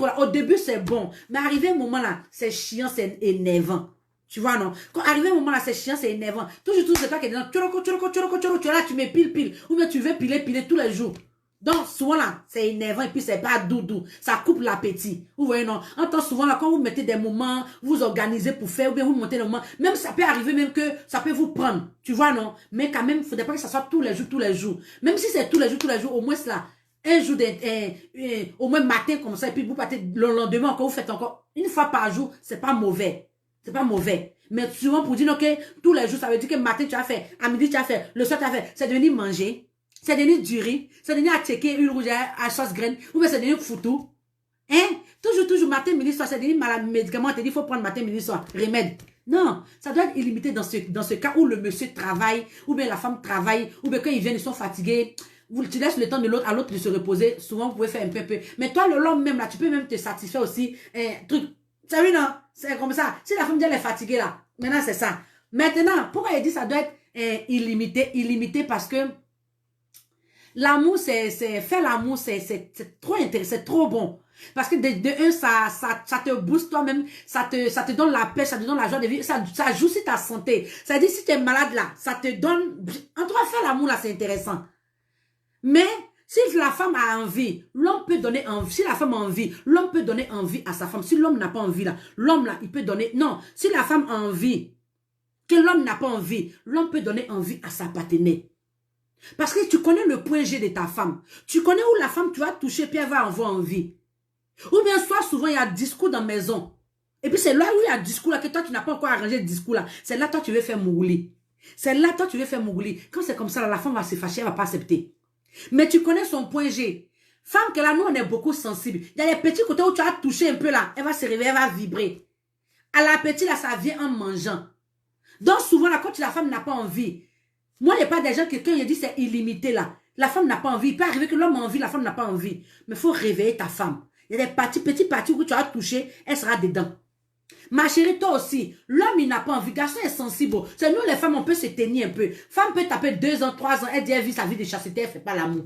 là. Au début, c'est bon. Mais arrivé un moment là, c'est chiant, c'est énervant. Tu vois, non? Quand arrivé un moment là, c'est chiant, c'est énervant. Toujours, c'est toi qui es dedans. Tu es là, tu me piles. Ou bien tu veux piler tous les jours. Donc, souvent là, c'est énervant et puis c'est pas doudou. Ça coupe l'appétit. Vous voyez, non? En temps, souvent là, quand vous mettez des moments, vous organisez pour faire, ou bien vous montez des moments, même ça peut arriver même que ça peut vous prendre. Tu vois, non? Mais quand même, il ne faudrait pas que ça soit tous les jours. Même si c'est tous les jours, au moins là, un jour, au moins matin comme ça, et puis vous partez le lendemain encore, vous faites encore une fois par jour, c'est pas mauvais. C'est pas mauvais. Mais souvent pour dire, ok, tous les jours, ça veut dire que matin tu as fait, à midi tu as fait, le soir tu as fait, c'est devenu manger, c'est devenu du riz, c'est devenu à checker une rouge à sauce graine, ou bien c'est devenu foutou. Hein? Toujours, matin, midi, soir, c'est devenu malade, médicament, on te dit, il faut prendre matin, midi, soir, remède. Non, ça doit être illimité dans ce cas où le monsieur travaille, ou bien la femme travaille, ou bien quand ils viennent, ils sont fatigués. Tu laisses le temps de l'autre à l'autre de se reposer. Souvent, vous pouvez faire un peu. Mais toi, l'homme même, là, tu peux même te satisfaire aussi. Truc. Tu as vu, non? C'est comme ça. Si la femme dit elle est fatiguée, là, maintenant, c'est ça. Maintenant, pourquoi il dit ça doit être illimité? Illimité parce que l'amour, faire l'amour, c'est trop intéressant, c'est trop bon. Parce que de un, ça te booste toi-même, ça te donne la paix, ça te donne la joie de vivre, ça joue sur ta santé. Ça dit, si tu es malade là, ça te donne... En tout cas, faire l'amour là, c'est intéressant. Mais, si la femme a envie, l'homme peut donner envie. Si la femme a envie, l'homme peut donner envie à sa femme. Si l'homme n'a pas envie là, l'homme là, il peut donner... Non, si la femme a envie, que l'homme n'a pas envie, l'homme peut donner envie à sa partenaire. Parce que tu connais le point G de ta femme. Tu connais où la femme, tu vas toucher, puis elle va avoir envie. Ou bien soit souvent, il y a discours dans la maison. Et puis c'est là où il y a discours là, que toi, tu n'as pas encore arrangé le discours là. C'est là, toi, tu veux faire mougouler. C'est là, toi, tu veux faire mougouler. Quand c'est comme ça, là, la femme va se fâcher, elle ne va pas accepter. Mais tu connais son point G. Femme que là, nous, on est beaucoup sensible. Il y a des petits côtés où tu as touché un peu là. Elle va se réveiller, elle va vibrer. À l'appétit, là, ça vient en mangeant. Donc souvent, là, quand la femme n'a pas envie... Moi, il n'y a pas des gens, quelqu'un il dit c'est illimité là. La femme n'a pas envie. Il peut arriver que l'homme a envie, la femme n'a pas envie. Mais il faut réveiller ta femme. Il y a des petits parties où tu as touché, elle sera dedans. Ma chérie, toi aussi, l'homme il n'a pas envie. Garçon est sensible. C'est nous les femmes, on peut se tenir un peu. Femme peut taper 2 ans, 3 ans, elle dit elle vit sa vie de chasteté, elle ne fait pas l'amour.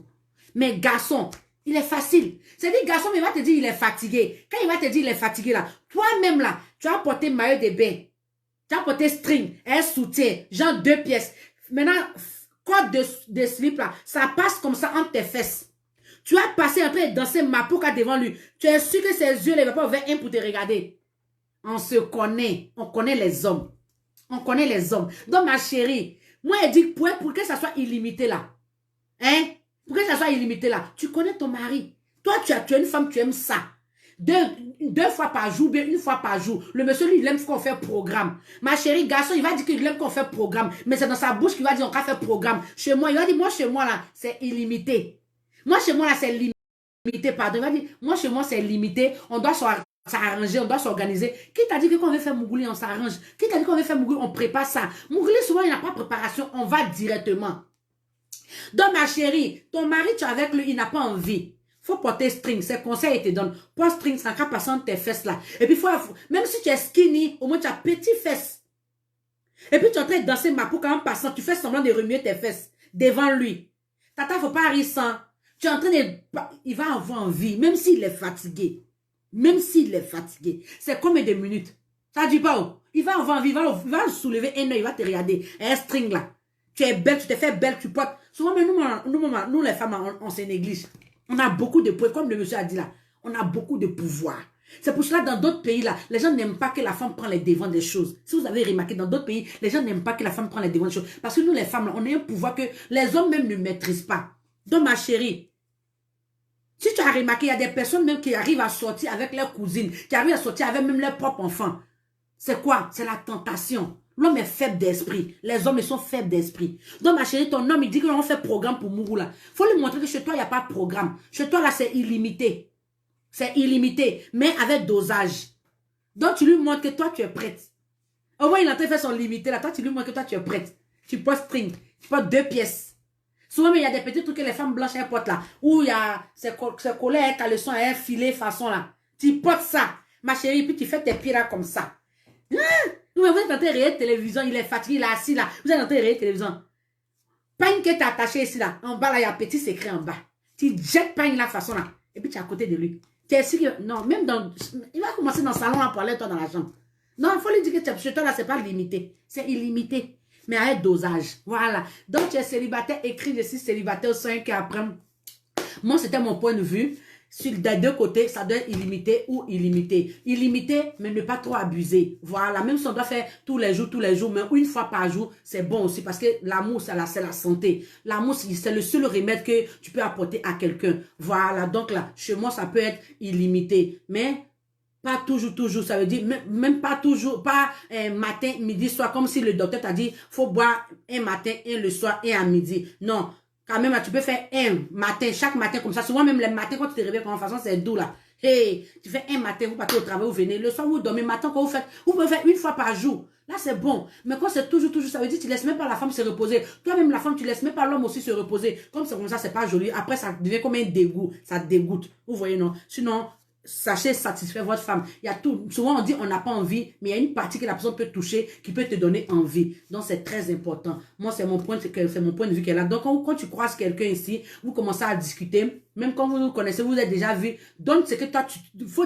Mais garçon, il est facile. C'est-à-dire, garçon, il va te dire il est fatigué. Quand il va te dire il est fatigué là, toi-même là, tu as porté maillot de bain. Tu as porté string, un soutien, genre 2 pièces. Maintenant, code de slip là, ça passe comme ça entre tes fesses. Tu as passé en train de danser Mapuka devant lui. Tu es sûr que ses yeux ne vont pas ouvrir un pour te regarder. On se connaît. On connaît les hommes. On connaît les hommes. Donc ma chérie, moi elle dit pour que ça soit illimité là. Hein? Pour que ça soit illimité là. Tu connais ton mari. Toi tu es une femme, tu aimes ça. Deux fois par jour, bien une fois par jour. Le monsieur, lui, il aime qu'on fait programme. Ma chérie, garçon, il va dire qu'il aime qu'on fait programme. Mais c'est dans sa bouche qu'il va dire on va faire programme. Chez moi, il va dire, moi, chez moi, là, c'est illimité. Moi, chez moi, là, c'est limité, pardon. Il va dire, moi, chez moi, c'est limité. On doit s'arranger, on doit s'organiser. Qui t'a dit que quand on veut faire Mougouli, on s'arrange? Qui t'a dit qu'on veut faire Mougouli, on prépare ça? Mougouli, souvent, il n'y a pas de préparation. On va directement. Donc, ma chérie, ton mari, tu es avec lui, il n'a pas envie. Faut porter string, c'est conseil, il te donne. Porte string, ça ne passe entre tes fesses là. Et puis, même si tu es skinny, au moins tu as petites fesses. Et puis, tu es en train de danser Mapuka en passant, tu fais semblant de remuer tes fesses devant lui. Tata, faut pas rire sans. Tu es en train de... Il va avoir envie, même s'il est fatigué. Même s'il est fatigué. C'est combien de minutes? Ça dit pas où? Il va avoir envie, il va soulever un œil, il va te regarder. Un string là. Tu es belle, tu te fais belle, tu portes. Souvent, mais nous les femmes, on se néglige. On a beaucoup de pouvoir, comme le monsieur a dit là, on a beaucoup de pouvoir. C'est pour cela, dans d'autres pays là, les gens n'aiment pas que la femme prenne les devants des choses. Si vous avez remarqué, dans d'autres pays, les gens n'aiment pas que la femme prenne les devants des choses. Parce que nous, les femmes, là, on a un pouvoir que les hommes même ne maîtrisent pas. Donc, ma chérie, si tu as remarqué, il y a des personnes même qui arrivent à sortir avec leurs cousines, qui arrivent à sortir avec même leurs propres enfants. C'est quoi? C'est la tentation. L'homme est faible d'esprit. Les hommes, ils sont faibles d'esprit. Donc, ma chérie, ton homme, il dit qu'on fait programme pour Mourou, là. Faut lui montrer que chez toi, il n'y a pas de programme. Chez toi, là, c'est illimité. C'est illimité, mais avec dosage. Donc, tu lui montres que toi, tu es prête. Au moins, il est en train de faire son limité, là. Toi, tu lui montres que toi, tu es prête. Tu portes string. Tu portes 2 pièces. Souvent, il y a des petits trucs que les femmes blanches, elles portent, là. Où il y a, c'est collé, un caleçon, un filet, façon, là. Tu portes ça, ma chérie, puis tu fais tes pieds, là, comme ça. Vous êtes en train de regarder télévision, il est fatigué, il est assis là. Vous êtes en train de regarder télévision. Pagne que tu as attaché ici là. En bas là, il y a un petit secret en bas. Tu jettes pagne là, façon là. Et puis tu es à côté de lui. Tu es sûr que, non, même dans, il va commencer dans le salon là pour aller toi dans la chambre. Non, il faut lui dire que chez toi là, c'est pas limité. C'est illimité. Mais avec dosage. Voilà. Donc tu es célibataire, écris je suis célibataire au 5 après. Moi, c'était mon point de vue. Sur des deux côtés, ça doit être illimité ou illimité. Illimité, mais ne pas trop abuser. Voilà, même si on doit faire tous les jours, mais une fois par jour, c'est bon aussi parce que l'amour, c'est la santé. L'amour, c'est le seul remède que tu peux apporter à quelqu'un. Voilà, donc là, chez moi, ça peut être illimité. Mais pas toujours, ça veut dire même pas toujours, pas matin, midi, soir, comme si le docteur t'a dit, faut boire un matin, un le soir et à midi. Non, quand même, tu peux faire un matin, chaque matin comme ça. Souvent, même les matins, quand tu te réveilles, comme façon, c'est doux là. Hey, tu fais un matin, vous partez au travail, vous venez. Le soir, vous dormez. Matin, quand vous faites, vous pouvez faire une fois par jour. Là, c'est bon. Mais quand c'est toujours, ça veut dire que tu laisses même pas la femme se reposer. Toi-même, la femme, tu laisses même pas l'homme aussi se reposer. Comme c'est comme ça, c'est pas joli. Après, ça devient comme un dégoût. Ça dégoûte. Vous voyez, non? Sinon, sachez satisfaire votre femme. Il y a tout. Souvent, on dit on n'a pas envie, mais il y a une partie que la personne peut toucher qui peut te donner envie. Donc, c'est très important. Moi, c'est mon point de vue qu'elle a. Donc, quand tu croises quelqu'un ici, vous commencez à discuter, même quand vous vous connaissez, vous êtes déjà vu, donne ce que toi, faut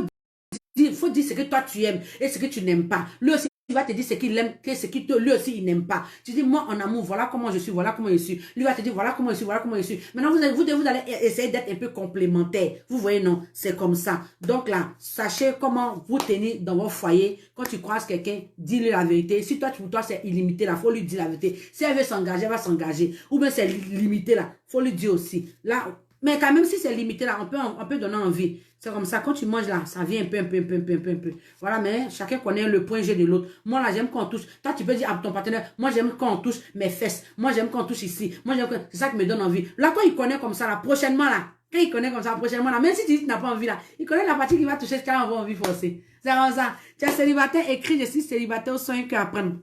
dire ce que toi tu aimes et ce que tu n'aimes pas. Lui aussi, il va te dire ce qu'il aime, lui aussi, il n'aime pas. Tu dis, moi, en amour, voilà comment je suis, voilà comment je suis. Lui va te dire, voilà comment je suis, voilà comment je suis. Maintenant, vous allez essayer d'être un peu complémentaire. Vous voyez, non, c'est comme ça. Donc là, sachez comment vous tenir dans votre foyer. Quand tu croises quelqu'un, dis-lui la vérité. Si pour toi, c'est illimité, là, faut lui dire la vérité. Si elle veut s'engager, elle va s'engager. Ou bien c'est limité, là, faut lui dire aussi. Là, mais quand même, si c'est limité, là, on peut donner envie. C'est comme ça, quand tu manges là, ça vient un peu. Voilà, mais chacun connaît le point G de l'autre. Moi là, j'aime quand on touche. Toi, tu peux dire à ton partenaire, moi j'aime quand on touche mes fesses. Moi j'aime quand on touche ici. Moi j'aime c'est ça qui me donne envie. Là, quand il connaît comme ça, là, prochainement là, quand il connaît comme ça, prochainement là, même si tu dis que tu n'as pas envie là, il connaît la partie qui va toucher ce qu'il a envie forcer. C'est comme ça. Tu es célibataire, écris, je suis célibataire au soin que apprendre.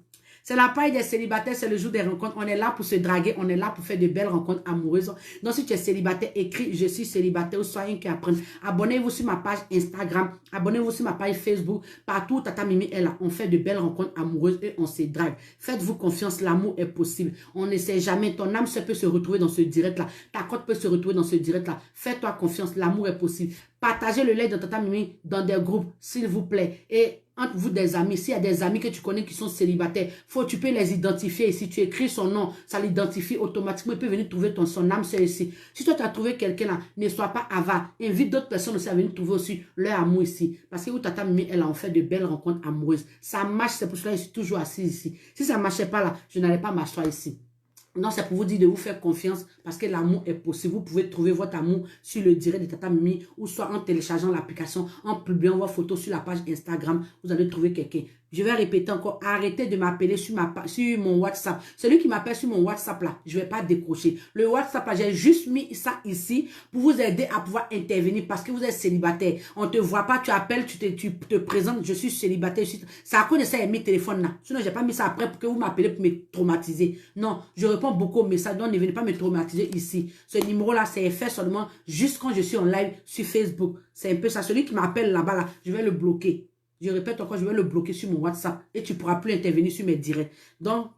C'est la paille des célibataires, c'est le jour des rencontres. On est là pour se draguer, on est là pour faire de belles rencontres amoureuses. Donc, si tu es célibataire, écris « Je suis célibataire » ou « Soyez qui apprennent ». Abonnez-vous sur ma page Instagram, abonnez-vous sur ma page Facebook. Partout, Tata Mimi est là. On fait de belles rencontres amoureuses et on se drague. Faites-vous confiance, l'amour est possible. On ne sait jamais. Ton âme peut se retrouver dans ce direct-là. Ta côte peut se retrouver dans ce direct-là. Fais-toi confiance, l'amour est possible. Partagez le lait de Tata Mimi dans des groupes, s'il vous plaît. Et entre vous des amis, s'il y a des amis que tu connais qui sont célibataires, tu peux les identifier. Et si tu écris son nom, ça l'identifie automatiquement. Il peut venir trouver son âme sœur ici. Si toi tu as trouvé quelqu'un là, ne sois pas avare. Invite d'autres personnes aussi à venir trouver aussi leur amour ici. Parce que où Tata Mimi, elle a en fait de belles rencontres amoureuses. Ça marche, c'est pour cela que je suis toujours assise ici. Si ça ne marchait pas là, je n'allais pas m'asseoir ici. Non, c'est pour vous dire de vous faire confiance parce que l'amour est possible. Vous pouvez trouver votre amour sur le direct de Tata Mimi ou soit en téléchargeant l'application, en publiant vos photos sur la page Instagram. Vous allez trouver quelqu'un. Je vais répéter encore, arrêtez de m'appeler sur mon WhatsApp. Celui qui m'appelle sur mon WhatsApp là, je ne vais pas décrocher. Le WhatsApp là, j'ai juste mis ça ici pour vous aider à pouvoir intervenir parce que vous êtes célibataire. On ne te voit pas, tu appelles, tu te présentes, je suis célibataire. C'est à cause de ça que j'ai mis le téléphone là. Sinon, je n'ai pas mis ça après pour que vous m'appelez pour me traumatiser. Non, je réponds beaucoup aux messages, donc ne venez pas me traumatiser ici. Ce numéro là, c'est fait seulement juste quand je suis en live sur Facebook. C'est un peu ça. Celui qui m'appelle là-bas là, je vais le bloquer. Je répète encore, je vais le bloquer sur mon WhatsApp et tu ne pourras plus intervenir sur mes directs. Donc,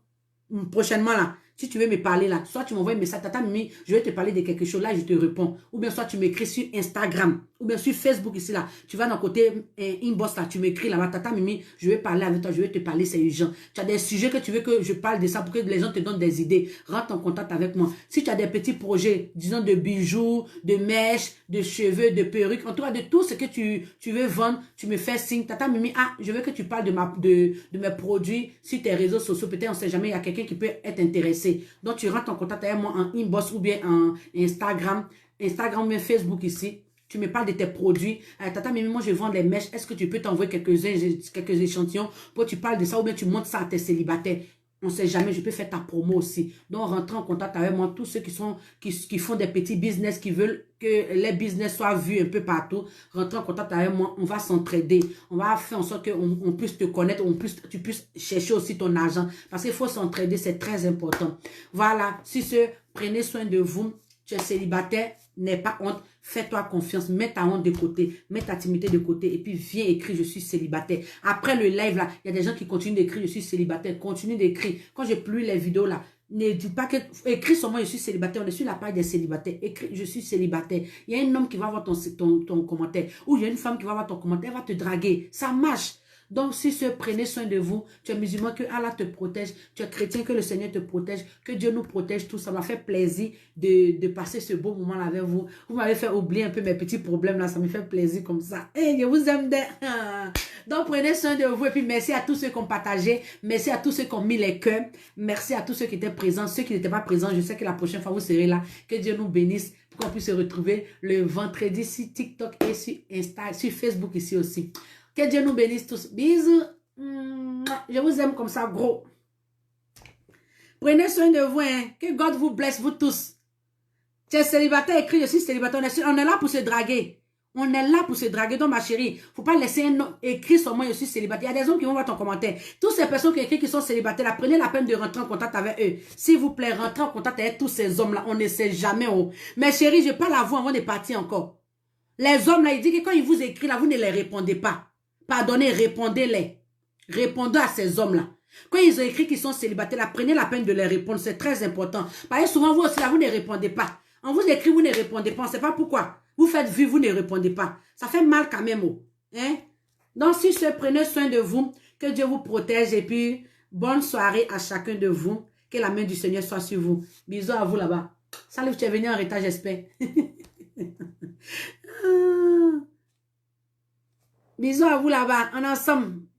prochainement là, si tu veux me parler là, soit tu m'envoies un message, Tata Mimi, je vais te parler de quelque chose là, je te réponds. Ou bien soit tu m'écris sur Instagram, ou bien sur Facebook ici là. Tu vas dans le côté inbox là, tu m'écris là-bas, Tata Mimi, je vais parler avec toi, je vais te parler, c'est urgent. Tu as des sujets que tu veux que je parle de ça pour que les gens te donnent des idées. Rentre en contact avec moi. Si tu as des petits projets, disons de bijoux, de mèches, de cheveux, de perruques, en tout cas de tout ce que tu veux vendre, tu me fais signe. Tata Mimi, je veux que tu parles de mes produits sur tes réseaux sociaux. Peut-être, on ne sait jamais, il y a quelqu'un qui peut être intéressé. Donc, tu rentres en contact avec moi en inbox ou bien en Instagram ou bien Facebook ici. Tu me parles de tes produits. Tata Mimi, moi, je vends les mèches. Est-ce que tu peux t'envoyer quelques échantillons pour que tu parles de ça ou bien tu montres ça à tes célibataires? On ne sait jamais, je peux faire ta promo aussi. Donc, rentrez en contact avec moi. Tous ceux qui font des petits business, qui veulent que les business soient vus un peu partout, rentrez en contact avec moi. On va s'entraider. On va faire en sorte qu'on puisse te connaître, tu puisses chercher aussi ton argent. Parce qu'il faut s'entraider, c'est très important. Voilà. Si prenez soin de vous. Tu es célibataire, n'aie pas honte. Fais-toi confiance, mets ta honte de côté, mets ta timidité de côté et puis viens écrire je suis célibataire. Après le live là, il y a des gens qui continuent d'écrire je suis célibataire, continue d'écrire. Quand j'ai plus les vidéos là, ne dis pas que écris seulement je suis célibataire, on est sur la page des célibataires, écris je suis célibataire. Il y a un homme qui va voir ton commentaire ou il y a une femme qui va voir ton commentaire, elle va te draguer. Ça marche. Donc, si ce prenez soin de vous, tu es musulman, que Allah te protège, tu es chrétien, que le Seigneur te protège, que Dieu nous protège, tout ça m'a fait plaisir de passer ce beau moment là avec vous. Vous m'avez fait oublier un peu mes petits problèmes là, ça me fait plaisir comme ça. Et je vous aime. Donc, prenez soin de vous et puis merci à tous ceux qui ont partagé, merci à tous ceux qui ont mis les cœurs, merci à tous ceux qui étaient présents, ceux qui n'étaient pas présents, je sais que la prochaine fois vous serez là, que Dieu nous bénisse pour qu'on puisse se retrouver le vendredi sur TikTok et sur Insta, sur Facebook ici aussi. Que Dieu nous bénisse tous. Bisous. Je vous aime comme ça, gros. Prenez soin de vous, hein. Que God vous blesse, vous tous. Tu es célibataire, écrit, je suis célibataire. On est là pour se draguer. On est là pour se draguer. Donc, ma chérie, faut pas laisser un nom écrit sur moi, je suis célibataire. Il y a des hommes qui vont voir ton commentaire. Toutes ces personnes qui écrivent qui sont célibataires, là, prenez la peine de rentrer en contact avec eux. S'il vous plaît, rentrez en contact avec tous ces hommes-là. On ne sait jamais. Oh. Mais chérie, je parle à vous avant de partir encore. Les hommes, là, ils disent que quand ils vous écrivent, là, vous ne les répondez pas. Pardonnez, répondez-les. Répondez à ces hommes-là. Quand ils ont écrit qu'ils sont célibataires, là, prenez la peine de les répondre. C'est très important. Parce que souvent, vous aussi, là, vous ne répondez pas. On vous écrit, vous ne répondez pas. On ne sait pas pourquoi. Vous faites vu, vous ne répondez pas. Ça fait mal quand même. Oh. Hein? Donc, si je prenez soin de vous, que Dieu vous protège et puis, bonne soirée à chacun de vous. Que la main du Seigneur soit sur vous. Bisous à vous là-bas. Salut, tu es venu en retard, j'espère. Bisous à vous là-bas. On est ensemble.